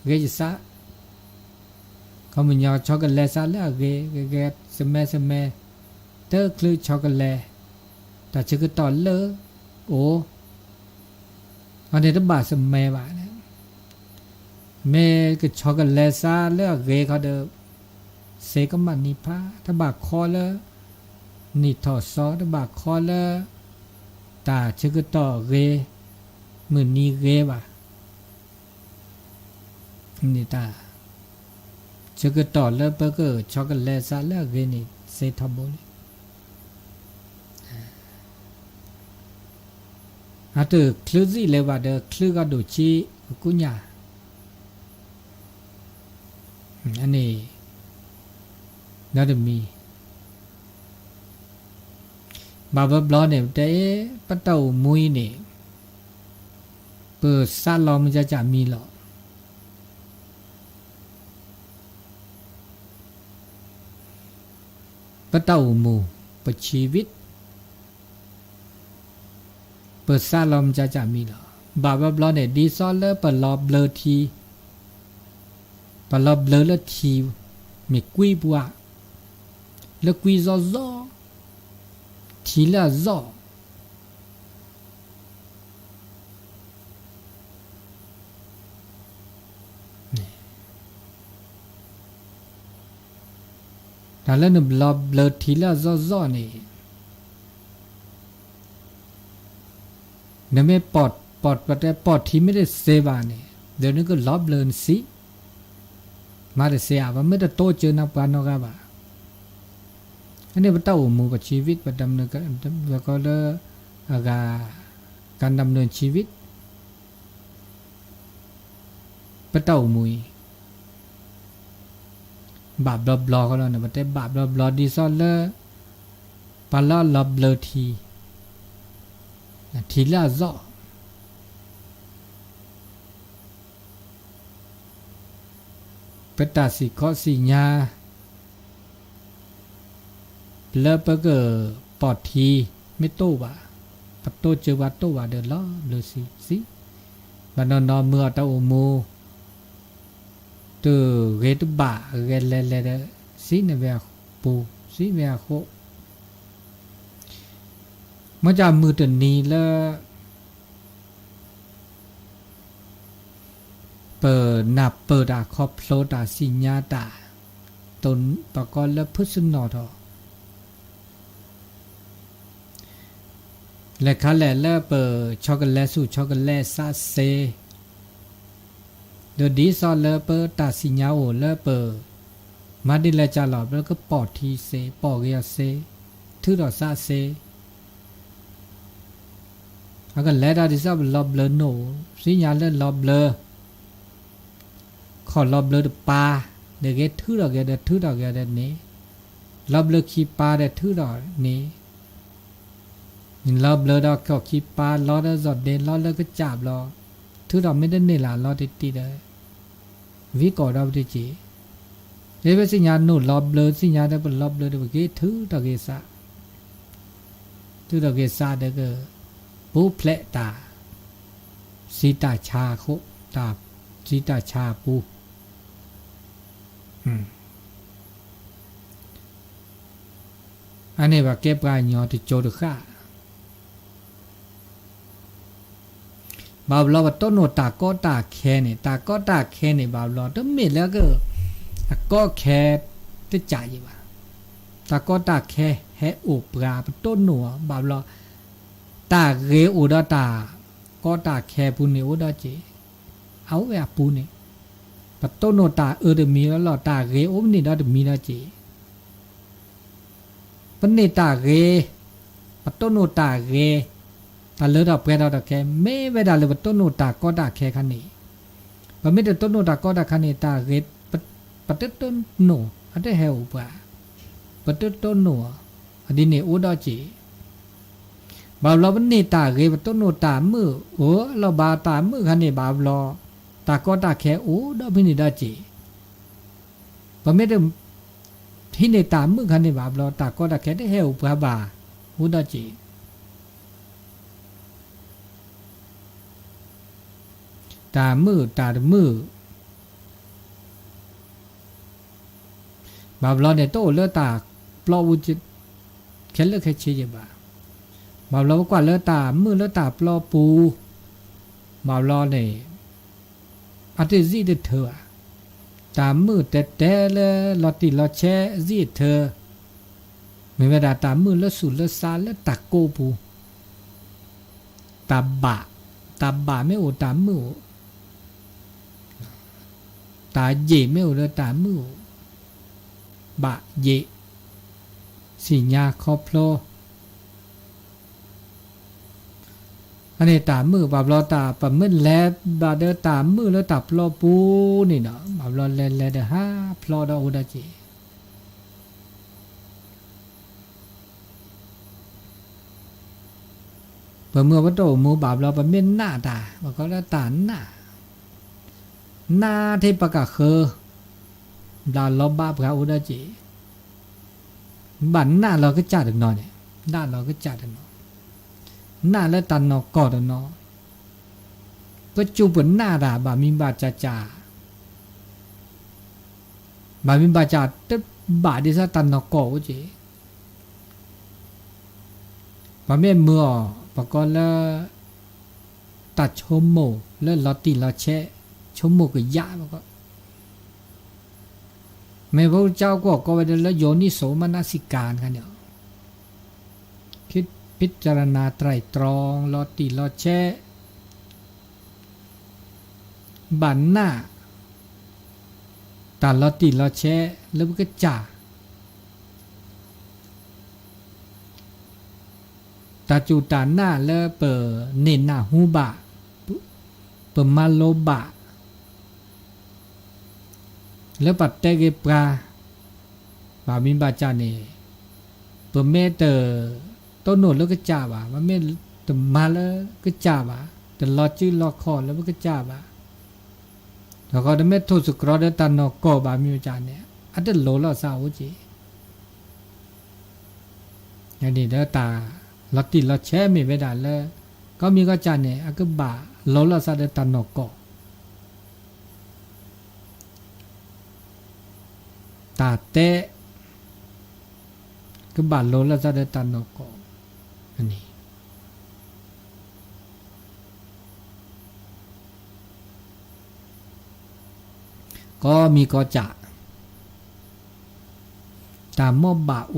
เกจะซะเขามันยาวช็อกโกแลตซะแล้วเกสมัยเตอร์คลื่นช็อกโกแลตแต่ชื่อก็ต่อเลอโอ้อันนี้ต้องบาดสมัยบาดเนี่ยเมย์ก็ช็อกโกแลตซาเลือกเกเขาเดอเซก็มันนิพาถ้าบาดคอเลอนี่ถอดซอถ้าบาดคอเลอตาชื่อก็ต่อเกมือนี้เกบานี่ตาชื่อก็ต่อเลอเบอร์เกอร์ช็อกโกแลตซาเลือกเกนี่เซทับโบลีอาตัวคลื่นสิเลวาเดอคลื่นก็ดูชีกุญญาอันนี้นั่นมี บาบบลอเนี่ยแต่ปะเต้ามุยเนี่ยเปิดซาลอมจะมีหรอปะเต้ามูประชีวิตเปิดซาลอมจะมีหรอบาบบลอเนี่ยดีซอลเลอร์ปะลอเบลอทีปะลอเบลอละทีมีกุยบัวแล้วกุยซอทีละซอแต่แล้วนึกลอบเบลอทีละซอนี่เนี่ยไม่ปอดแต่ปอดที่ไม่ได้เซบาเนี่ยเดี๋ยวนี้ก็ลอบเบลอสิมาได้เสียว่าไม่ได้โตเจอนักปานกบ้าอันนี้เป็นเต้าหมู่กับชีวิตประดำเนินกันแล้วก็เลยการดำเนินชีวิตเป็นเต้าหมู่บาปบลอก็แล้วนะแต่บาปบลอดีซอลเลอร์ปาลอลอบเลอทีละซอเป็นตาสีข้อสีญาเลอเปเกอปอดทีไม่โตบ่าปัตโตเจอว่าโตว่าเดินล้อเลยสิบันนอเมื่อตาโอโมตัวเกตุบ่าเกเลสิเนเวปูสิเวโคมันจะมือตัวนี้แล้วเปิดนับเปิดดาครอบโลดาสิญญาตาตนปะกอบแล้วพุทธนอทอและคันแหละเปิดช็อกโกแลตสู่ช็อกโกแลตซาเซเดดีซอลเลเปิดตาสิญญาโอเลเปิดมาดิเลจาหลอแล้วก็ปอดทีเซปอเกียเซทื่อดอซาเซแล้วก็แล้วดาดิซาลอบเลโนสิญญาเลลอบเลขอลอบเลยปลาเด็กทื่อดอกเด็กทื่อดอกเด็กนี้ลอบเลยขี้ปลาเด็กทื่อดอกนี้ลอบเลยดอกขอขี้ปลาล้อแล้วจอดเดินล้อแล้วก็จับล้อทื่อดอกไม่ได้เนี่ยล่ะล้อติดเลยวิกอดเราได้จีเดี๋ยวสิญญาหนูลอบเลยสิญญาได้เป็นลอบเลยเด็กทื่อดอกเกษาทื่อดอกเกษาเด็กปูเพลตาสีตาชาโคตาสีตาชาปูอันนี้ว่าเก็บไว้ยอที่โจดค่าบาบลอว่าต้นโนตาก็ตาแค่นี่ตาก็ตาแค่นี่บาบลอต้องมีแล้วก็แค่จะจ่ายว่าตาก็ตาแค่แฮอุปราต้นหนัวบาบลอตาเรอุดาตาก็ตาแค่ปุณิอุดาเจเอาแอบปุณิปะต้นโนตาเดมีแล้วลอตาเรอุนี่ดามีดาเจปนิตาเรปะต้นโนตาเรตาเลดอกเปรดอกแค่ไม่เวดาเลยปะต้นโนตาก็ตาแค่คันนี้ปะไม่ได้ต้นโนตาก็ตาคันนี้ตาเรปะต้นโนอันเดเฮอุปะปะต้นโนอันนี้เนี่ยอุดาเจบาบลอปนิตาเรปะต้นโนตามือโอ้เราบาตามือคันนี้บาบลอตาก็ตาแค่โอ้ดอกพินิดาเจปะไม่ได้ที่ในตามือคันนี้บาบลอตาก็ตาแค่ได้เฮอุปะบาอุดาเจตามือบาบลอเนี่ยโตเลตาปลอวุจิแค่เลือกแค่เชียบาบาบลอกว่าเลตามือเลตาปลอปูบาบลอเนี่ยอัติซีเดเธอตามือแต่เลลอติลอแชซีเธอไม่เวลาตามือเลสุเลซาเลตาโกปูตาบะไม่โอตามือตาเย่ไม่โอเลตามือบะเยสิญญาคอพโลอันนี้ตามือบาบลอตาปะมึนแลบาเดอตามือแล้วตาพลอปูนี่เนาะบาบลอแลเดฮาพลอดาอุดาเจ เมื่อวัตถุมูบาปเราเป็นเม่นหน้าตามันก็ละตาหน้าที่ประกาศคือดาลบบาปกับอุดาจีบันหน้าเราก็จัดนอนเนี่ยหน้าเราก็จัดนอนหน้าและตันนอกอดนอก็จูบหน้าด่าบามิบาจ่าบามิบาจ่าแต่บาดิซาตันนอกอวจีบาเม่เมื่อปะก็ละตัดชมโมแล้วลอติลอเชชมโมก็ยะปะก็แม่พระเจ้าก็ไปแล้วโยนิโสมนสิการกันเนี่ยคิดพิจารณาไตรตรองลอติลอเชบันหน้าตัดลอติลอเชแล้วก็จ่าตาจูตาหน้าแล้วเปิดเนินหน้าหูบะเปิดมาโลบะแล้วปัดเตเกปลาบามินบาจานี่เปิดเมเตอต้นโนแล้วก็จ่าบะมันเมตมาแล้วก็จ่าบะแต่รอจื้อรอคอแล้วก็จ่าบะแล้วก็เมทุสุกรอเดตันนอกอบามิบาจาเนี่ยอันเดโลแล้วสาวจีอย่างนี้เด้อตาลอติลอแช่มีเวดาเลยก็มีก็จานเนี่ยก็บ่าโลละซาเดตันนอกอตาเตะก็บ่าโลละซาเดตันนอกออันนี้ก็มีก็จะตามมอบาโอ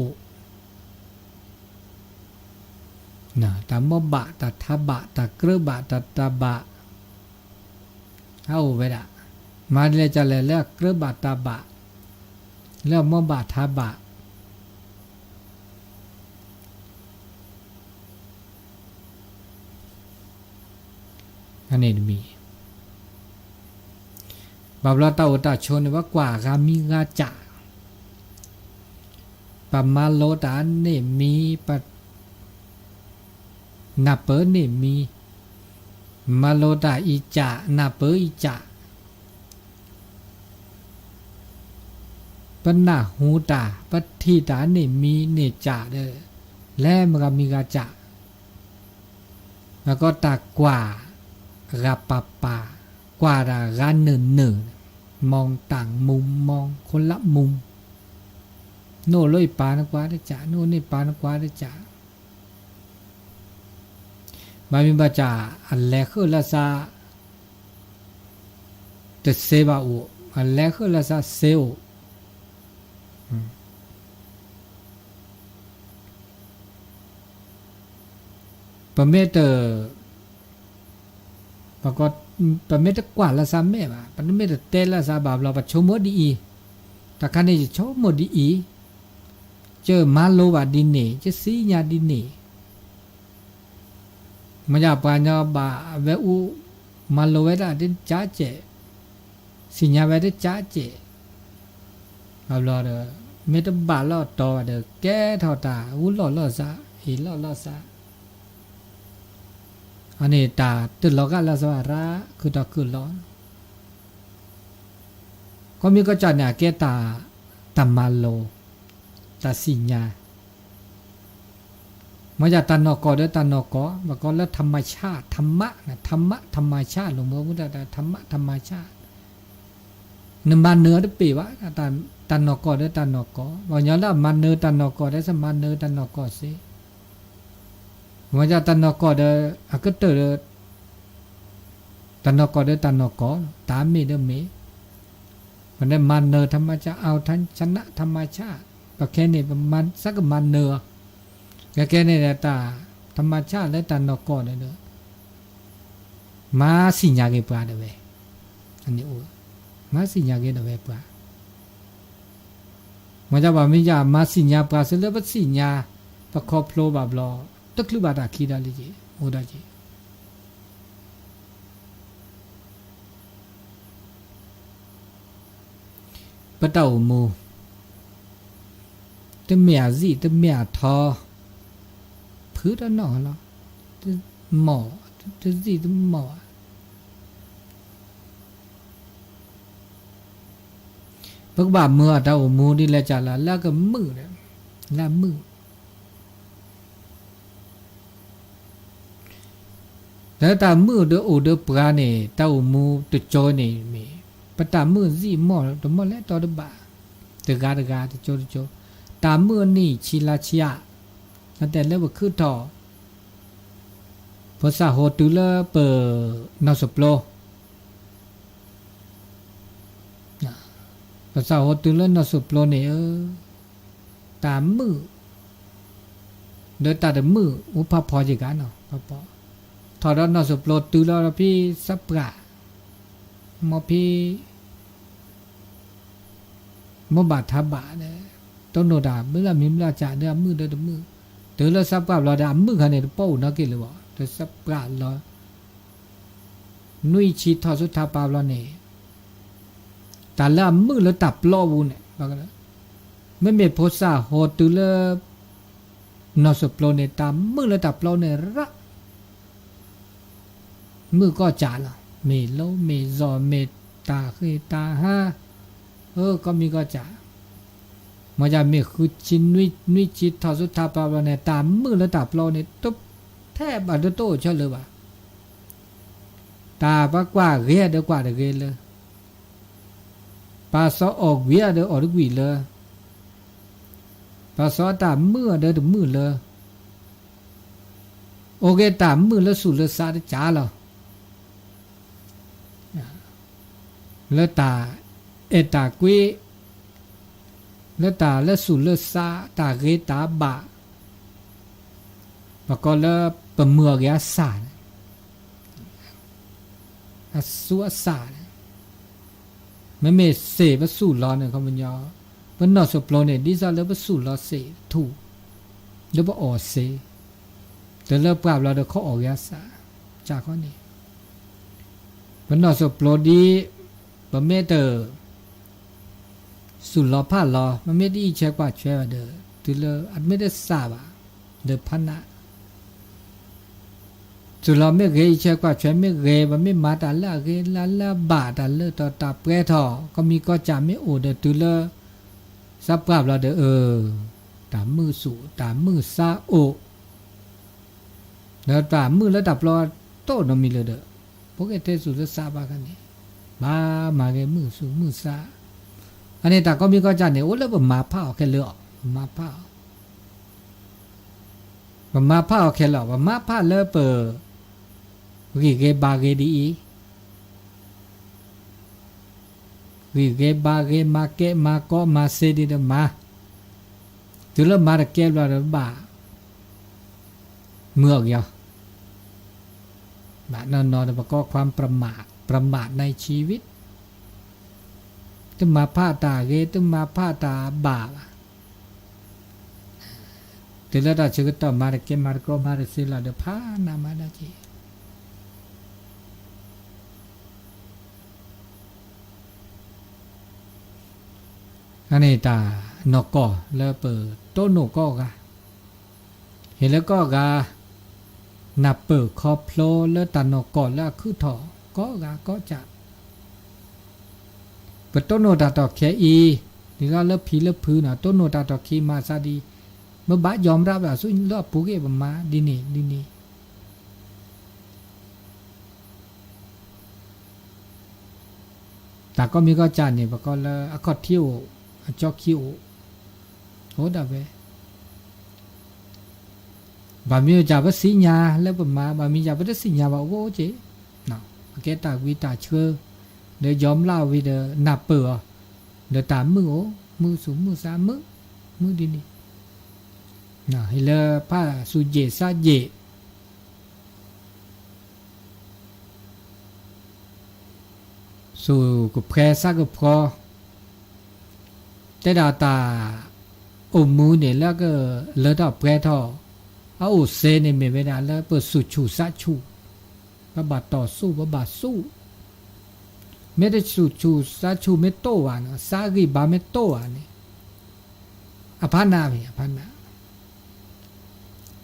นะตามบะตัดทบะตัดเกลือบะตัดตาบะเอาไว้ละมาเลยจะเลยเลือกเกลือบะตาบะเลือกมบะทบะอันนี้มีบาปเราตาอุตาชนว่ากว่ากามีกาจะปะมาโลตานนี่มีปะนาเปนี่มีมาโลดาอิจะนาเปอิจะปนาหูตาปฏิตานี่มีเนจะเด้อและมันก็มีกาจะแล้วก็ตากว่ากับปะปากว่าดากันหนึ่งมองต่างมุมมองคนละมุมโน่เลยปานกว่าได้จะโน่นี่ปานกว่าได้จะบามิบาจาอันแรกคือละซาเตเซบาอุอันแรกคือละซาเซลปะเมตปะก็ปะเมตกว่าละซาเมบะปะเมตเตละซาบาเราปะชมมดีตะคันนี่ชมมดีเจอมาโลบาดิเนเจสีญาดิเนมันจะปัญญาบาเวอุมาโลเวดาดิจ้าเจสิญญาเวดจ้าเจเอาล่ะเด้อเมตบาลอตอเด้อแก่ทอตาอุลอลอซาอีลอลอซาอันนี้ตาตึลอกะลาสวาระคือตะคือร้อนก็มีก็จัดเนี่ยแก่ตาตัมมาโลตาสิญญามาจากตันนอกอด้วยตันนอกอมาก็แล้วธรรมชาติธรรมะนะธรรมะธรรมชาติหลวงพ่อพุทธะธรรมะธรรมชาตินึ่งมันเนื้อได้ปีวะตันนอกอด้วยตันนอกอบอกย้อนแล้วมันเนื้อตันนอกอได้สมันเนื้อตันนอกอสิมาจากตันนอกอด้วยอาก็เตอตันนอกอด้วยตันนอกอตามมีเดิมมีมันได้มันเนื้อธรรมชาติเอาทันชนะธรรมชาติก็แค่นี้มันสักมันเนื้อแค่นี้แหละตาธรรมชาติและตานอกก่อนเด้อมาสิญญาเกปลาเด้อเว้ยอันนี้โอ้มาสิญญาเกเด้อเว้ยปลามันจะว่าไม่ยามาสิญญาปลาเสร็จแล้วสิญญาประคอบโผล่บาบลอตึกลุบาตาคีดาลิจิโอดาจิปะเต้าหมู่ตะเมียจีตะเมียทอพื้นนอเนาะ หมอจะสิหมอพวกบ่ามือตาโอมูนี่แหละจ้ะละแล้วก็มือเนี่ยละมือแล้วตามือเด้อโอเด้อปราเนี่ยตาโอมูตะจอยนี่มีปะตามือสิหมอตะหมอแล้วตอดบ่าตะกาตะโจตามือนี่ชิลาชิยะแต่แล้วบ่คือทอภาษาโฮตุลเปนอสโปโลภาษาโฮตุลนอสโปโลนี่ตามมือเดตาเดมืออุปพอจิกันเนาะพอทอดนอสโปโลตุลพี่สัประมอพี่มบาทบะเนี่ยต้นโนดาเมื่อมิมลาจาเดมือเดมือเดลสัประเราดามือคันเนี่ยเป้านักกิเลยบ่สัปราลอนุยชีทอสุทาปาลอเนี่ยแต่ละมือแล้วตับล้อวุนเนี่ยบอกกันไม่มีโพสาโฮตุลนอสโปโลเนี่ยตามมือแล้วตับล้อเนี่ยระมือก็จานละเมโลเมซอเมตาคือตาห้าก็มีก็จามาจากเมคือชินนุยชีทอสุทาปาลอเนี่ยตามมือแล้วตับล้อเนี่ยตุ๊บแทบอันโตเฉลยว่าตาปากว่าเรียเดกว่าเดเกเลยปาซอออกเวียเดออกวีเลยปาซอตามมือเดอมือเลยโอเคตามมือแล้วสู่เลยซาได้จ้าแล้วแล้วตาตากุยแล้วตาแล้วสู่เลยซาตาเกตาบะแล้วก็แล้วปะเมือกยาสารสัวสารไม่เมเสบสู่ล้อเนี่ยเขามันยอมันนอสโปโลเนี่ยดิซาแล้วสู่ล้อเสถูกแล้วบ่ออเสแต่เลิกปราบเราเดี๋ยวเขาออกยาสาจากข้อนี้มันนอสโปโลดีบ่เมเตอร์สู่ล้อผ่านล้อมันไม่ได้เช็คว่าแช่เด้อตัวเลอันไม่ได้ทราบอ่ะเด้อพันนะสุเราไม่เกยเชื่อกว่าฉันไม่เกยมันไม่มาแต่ละเกยละบาแต่ละต่อตาเปรทอก็มีก็จำไม่โอเดตุเลสับปราบเราเดตามมือสู่ตามมือซาโอแล้วตามมือระดับรอโตนมีเลยเด้อพวกเทสุจะซาบากันนี่มาเกยมือสู่มือซาอันนี้แต่ก็มีก็จำเนี่ยโอ้แล้วแบบมาผ้าแค่เลือกมาผ้าแค่เลือกมาผ้าเลือกเปิดวิเกบาเกดีวิเกบาเกมาเกมาก็มาเซดีเดมาตุลมาเกบลาเดบาเมื่อยบานอนประกอบความประมาทในชีวิตตึมาผ้าตาเกตึมาผ้าตาบาตุลดาชื่อต่อมาเกมาก็มาเซลาเดพานามาดาจีอันนี้ตานกก็แล้วเปิดต้นนกก็กะเห็นแล้วก็กะนับเปิดคอโพลแล้วตานกก็แล้วคือถอก็กะก็จะเปิดต้นโนตาตอกแคอีนี่ก็เลิกผีเลิกพื้นอ่ะต้นโนตาตอกคีมาซาดีเมื่อบะยอมรับอ่ะสุนรอบปูเก็บมาดีนี่แต่ก็มีก็จานเนี่ยปะก็แล้วอคอเที่ยวจอกคิวโหดาเวบามีจะไปสิญาแล้วมาบามีจะไปสิญาว่าโอ้เจเนาะแกตาวิตาเชื่อเดี๋ยวยอมเล่าวิเดนับเปื่อเดี๋ยวตามมือโอ้มือสูงมือสามมือดีนี่เนาะให้เลผ้าสุเจซาเจสู่กับแพรซักกับพอแต่ดาตาอมมือเนี่ยแล้วก็เลือดออกแพรทอเอาเซเนี่ยไม่ได้แล้วเปิดสุชูซาชูบาต่อสู้บาสู้ไม่ได้สุชูซาชูไม่โตอ่ะนะซากีบาไม่โตอ่ะนี่อภันนาพี่อภันนา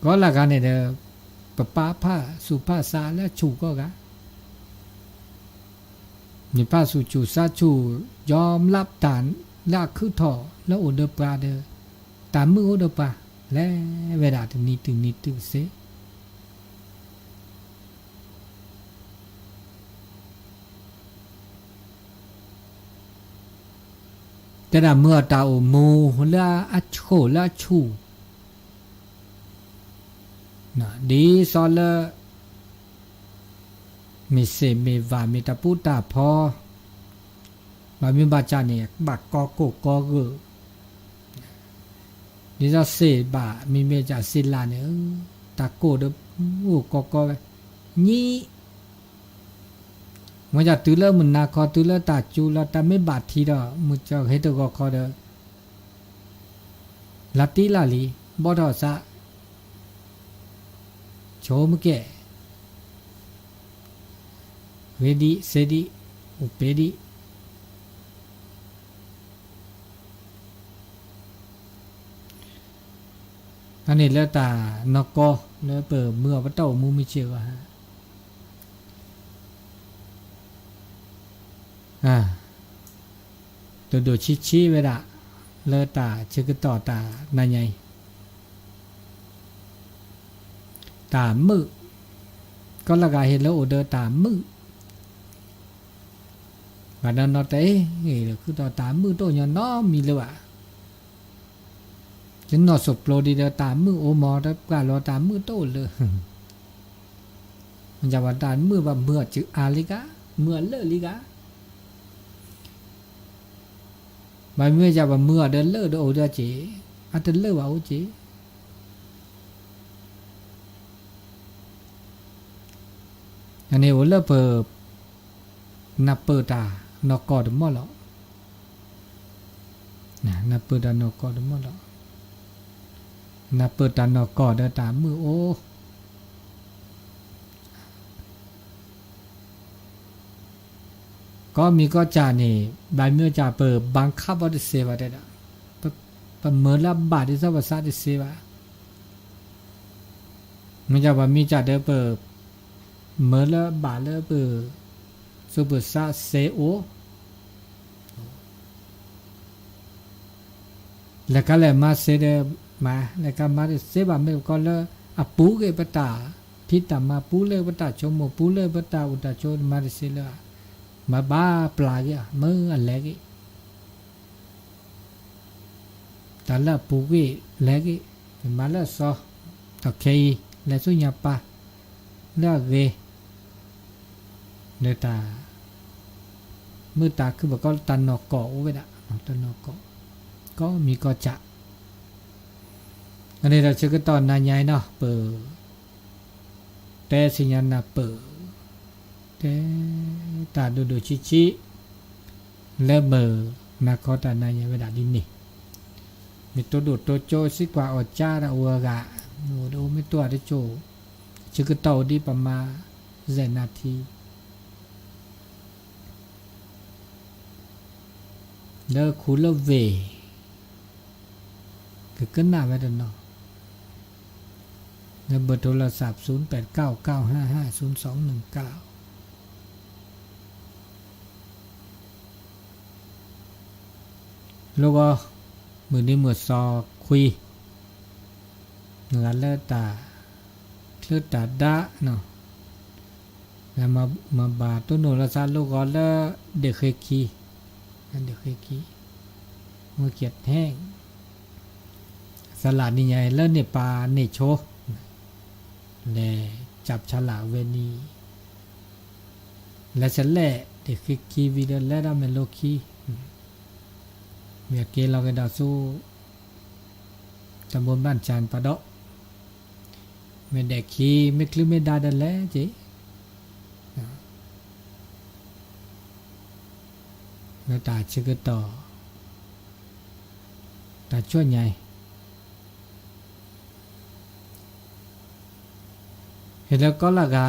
ก็ละกันเนี่ย ปะป้าผ้าสุภาษาและชูก็กะมีป้าสุจูซาชูยอมรับฐานละคือถอแล้วโอเดปราเดตามมือโอเดปาและเวลาถึงนี้เสแต่ละเมื่อตาโอมูละอัชโคละชูนะดีซอลมีเสมีวามีตาปูตาพอบามีบาจาเนี่ยบักกอโกกอเกดีจะเสบามีเมจาศิลาเนี่ยตาโกเดโอ้กอกอนี่มันจะตื่นแล้วมันนาคอตื่นแล้วตาจูแล้วตาไม่บาดทีดอมันจะเฮตกอคอเดลาติลาลีบอดอซะโชมแกเวดิเสดิอุเปดิอันนี้แล้วตานกอแล้วเปิดเมื่อพระเต้ามูมิเชวะฮะตัวโดชิเวดะเลตาเชกต่อตานายใหญ่ตามือก็ละกาเห็นแล้วโอเดอตามือวันนั้นนอเต้คือต่อตามือโตยน้อมีเลยวะฉันนอสโปรดีเดอตามือโอมอแล้วการอตามือโตเลยมันจะว่าตามือว่าเมื่อจืออาลิกะเมื่อเลลิกะบางเมื่อจะว่าเมื่อเดินเลิกเดินโอเดอจีอันเดินเลิกว่าโอจีอันนี้โอเลิกเปิดนับเปิดตานกอดมอลนะนับเปิดตานกอดมอลนับเปิดตานกอดตามือโอก็มีก็จานี่บางเมื่อจะเปิดบังคับว่าจะเสวะได้ละประเมินละบาทที่สวัสดิ์จะเสวะมันจะว่ามีจะเดินเปิดเมื่อละบาทละเปิดสุบสะเซโอแล้วก็เลยมาเสดมาแล้วก็มาเสบาไม่ก็เลยอปูเกปตาพิตามาปูเลปตาชมปูเลปตาอุตาโชมาเสลมาบ้าปลาเกมืออะไรเกแต่ละปูเกเล็กมาละซอตะเคยและสุญญาปาละเกเนตาเมื่อตาคือบอกก็ตันนอกเกาะไว้ละตันนอกเกาะก็มีก็จะอันนี้เราเชื่อกันตอนนายใหญ่เนาะเปิดแต่สิญญาณเปิดแต่ตาดูชิและเบอร์นักขอตานายใหญ่เวลาดินนี่มีตัวดูตัวโจสิกว่าอดจ้าละอัวกะโอ้ดูไม่ตัวได้โจเชื่อกันต่อดีประมาณ7 นาทีแล้วคูลเวคือกันหน้าไว้ด้านนอกแล้วเบอร์โทรศัพท์0899550219แล้วก็มือนี้มือซอคุยเหนือเลือดตาดะเนาะแล้วมาบาตัวโนราซาลูกก็เลือเด็กเคกีนั่นเด็กเคกีมือเกียดแห้งสลัดนี่ใหญ่แล้วเนี่ยปลาเนี่ยโชแลจับฉลากเวนีและฉันแหละเด็กคือคีวีเดนและดาเมโลคีเมียเกเราก็ดาสู้ตำบลบ้านจานปะเดาะเมื่อเด็กคีไม่คลืมไม่ได้ดันแล้วจีแล้วตาชื่อก็ต่อตาช่วยใหญ่เห็นแล้วก็ละกา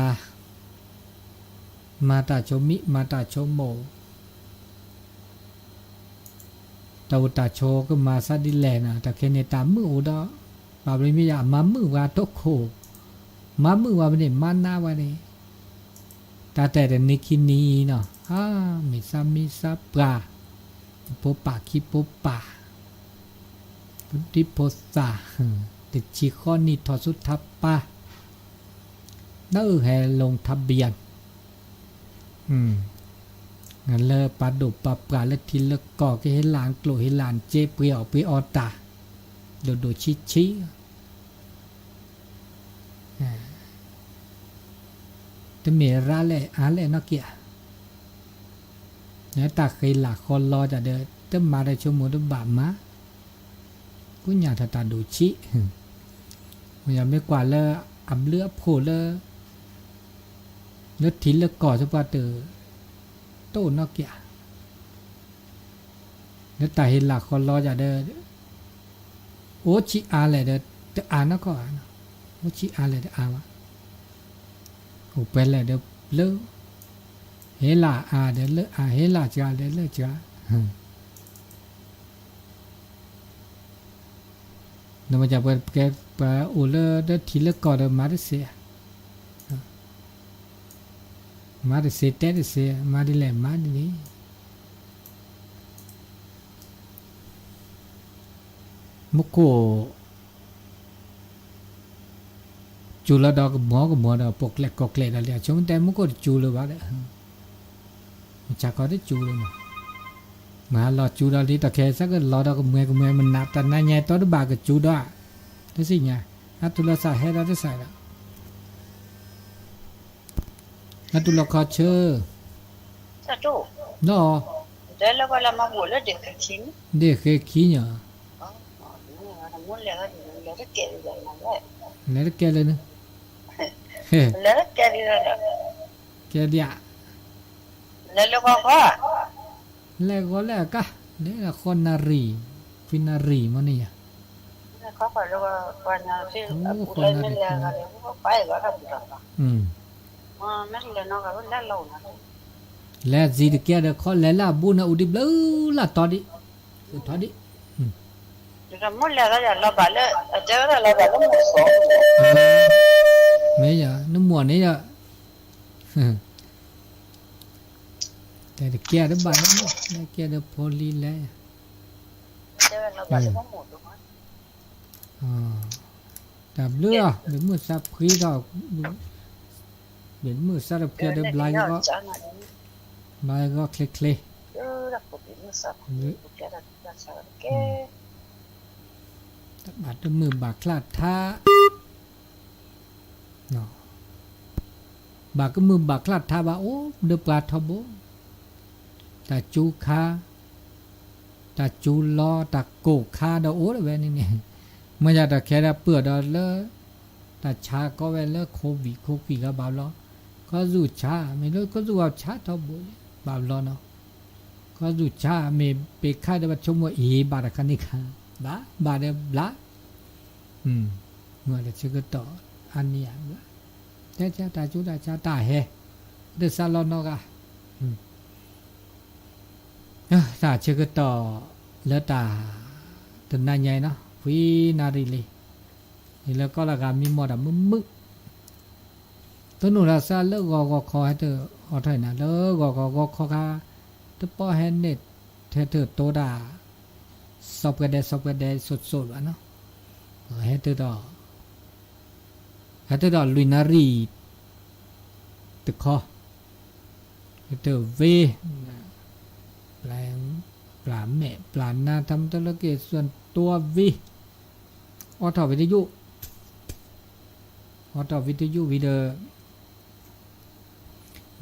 มาตาโชมิมาตาโชโมตาอุตาโชก็มาซาดิแลนะแต่เคเนตามืออุดาบาบริมิยามามือวาโตโค มามือว่าไม่ได้มาหน้าว่าเนี่ยตาแต่เดนิคินีเนาะมิซาปลาโปปาคิโปปาพุทธิโพสาติดชิคอนีทอสุทัปปานั่นแหลงทะเบียนงั้นเลยปาดุปาปลาและทิลก่อก็ให้หลานกลัวให้หลานเจ็บเปรี้ยวไปออตาโดชิแต่เมราเลยนักเกียเนี่ยตาเคยหลักคนรอจะเดินแต่มาได้ชั่วโมงตัวบาปมากูอยากตาดูชิมันยังไม่กว่าเลยอับเลือโผล่เลยแล้วทิ้งแล้วก่อสปาเตอร์โต้นักเกียเนี่ยตาเห็นหลักคนรอจะเดินโอชิเลยเดินแต่นักก็โอชิเลยเดินวะโอ้เป็นเลยเดินเลือเฮลาเดินเลือเฮลาจ้าเดินเลือจ้านำมาจากแกไปอุลเดทีละก่อนเดมาดิเสียเตดิเสียมาดิแหลมาดินี่มุกโกจูลดอกหมอกับหมอดอกปกเล็กกอกเล็กอะไรช่วงแต่มุกโกจูเลยบ้าเด้อจากก็ได้จูเลยมาหลอดจูดอลีตะแคสักก็หลอดก็เมื่อยมันนับแต่นั่นไงตัวบากก็จูดอ่ะนั่นสิไงนัตุลาสาเหตุได้ใส่ละนัตุลาขอเชื่อซาจูเนาะเดี๋ยวเราก็ละมาบุแล้วเด็กชิ้นเด็กเคยขี้เนี่ยม้วนแล้วก็เกลี่ยอย่างนั้นเลยแล้วแกเลยนะแล้วแกลี่แล้วแกเดียแล้วก็แล้วก็แล้วคนนารีฟินารีมันนี่อ่ะเขาไปแล้วก็วันนั้นที่อุลัยไม่เลี้ยงกันเลยเขาไปก็ทำแบบไม่เลี้ยงน้องก็แล้วเรานะแล้วจีดแกเด็กคนแล้วล่ะบุญอุดิบล่ะตอนนี้เดี๋ยวม้วนแล้วก็จะเราไปเลยเจ้าเราไปแล้วมุสอไม่ใช่นุ่มหมวนนี่อ่ะแต่แกเด็กบ้านนี่แกเด็กพอลีแล้วเจ้าเราไปแล้วหมดถูกไหมแต่เลือเป็นมือซับขี้ก็เป็นมือซับแกเด็กลายก็คลิกบาดมือบากคลาดท่าเนาะบากก็มือบากคลาดท่าว่าโอ้เดือบปลาทบตาจูคาตาจูลอตาโกคาดาโอ้เลยนี่ไม่อยากแต่แค่เปลือกดอเลตาชาก็เวลโควิก็บาลอก็รูชาไม่รู้ก็รูเอาชาทบบ่าวรอเนาะก็รูชาไม่ไปค่ายได้ว่าชมว่าบาดคันนี้ค่ะบาดละเมื่อเราชื่อก็ต่ออันนี้ละแต่ชาตาจูตาชาตาเฮเดซาลอนอกะตาชื่อก็ต่อแล้วตาตัวนายใหญ่เนาะวินารีเลยแล้วก็ละกามีหมดอะมึกตัวหนูราซาเลิกก็คอให้เธอเอาถอยนะเลิกก็คอค่ะตัวป้อแฮนเน็ตเธอโตดาสอบกันได้สดๆวะเนาะให้เธอต่อลุยนารีตึกคอให้เธอเวแปลงปลาแม่ปลานาทำธุรกิจส่วนตัววิออทอวิทยุวิดีโอ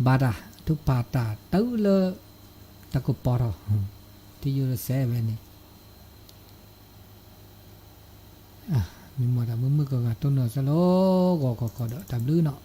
บาดาทุกปาตาตื้อเลตะกุปอรที่อยู่เซเว่นนี่มีหมดอะมึงก็ต้นเนาะซะโลก็เดาตามลือเนาะ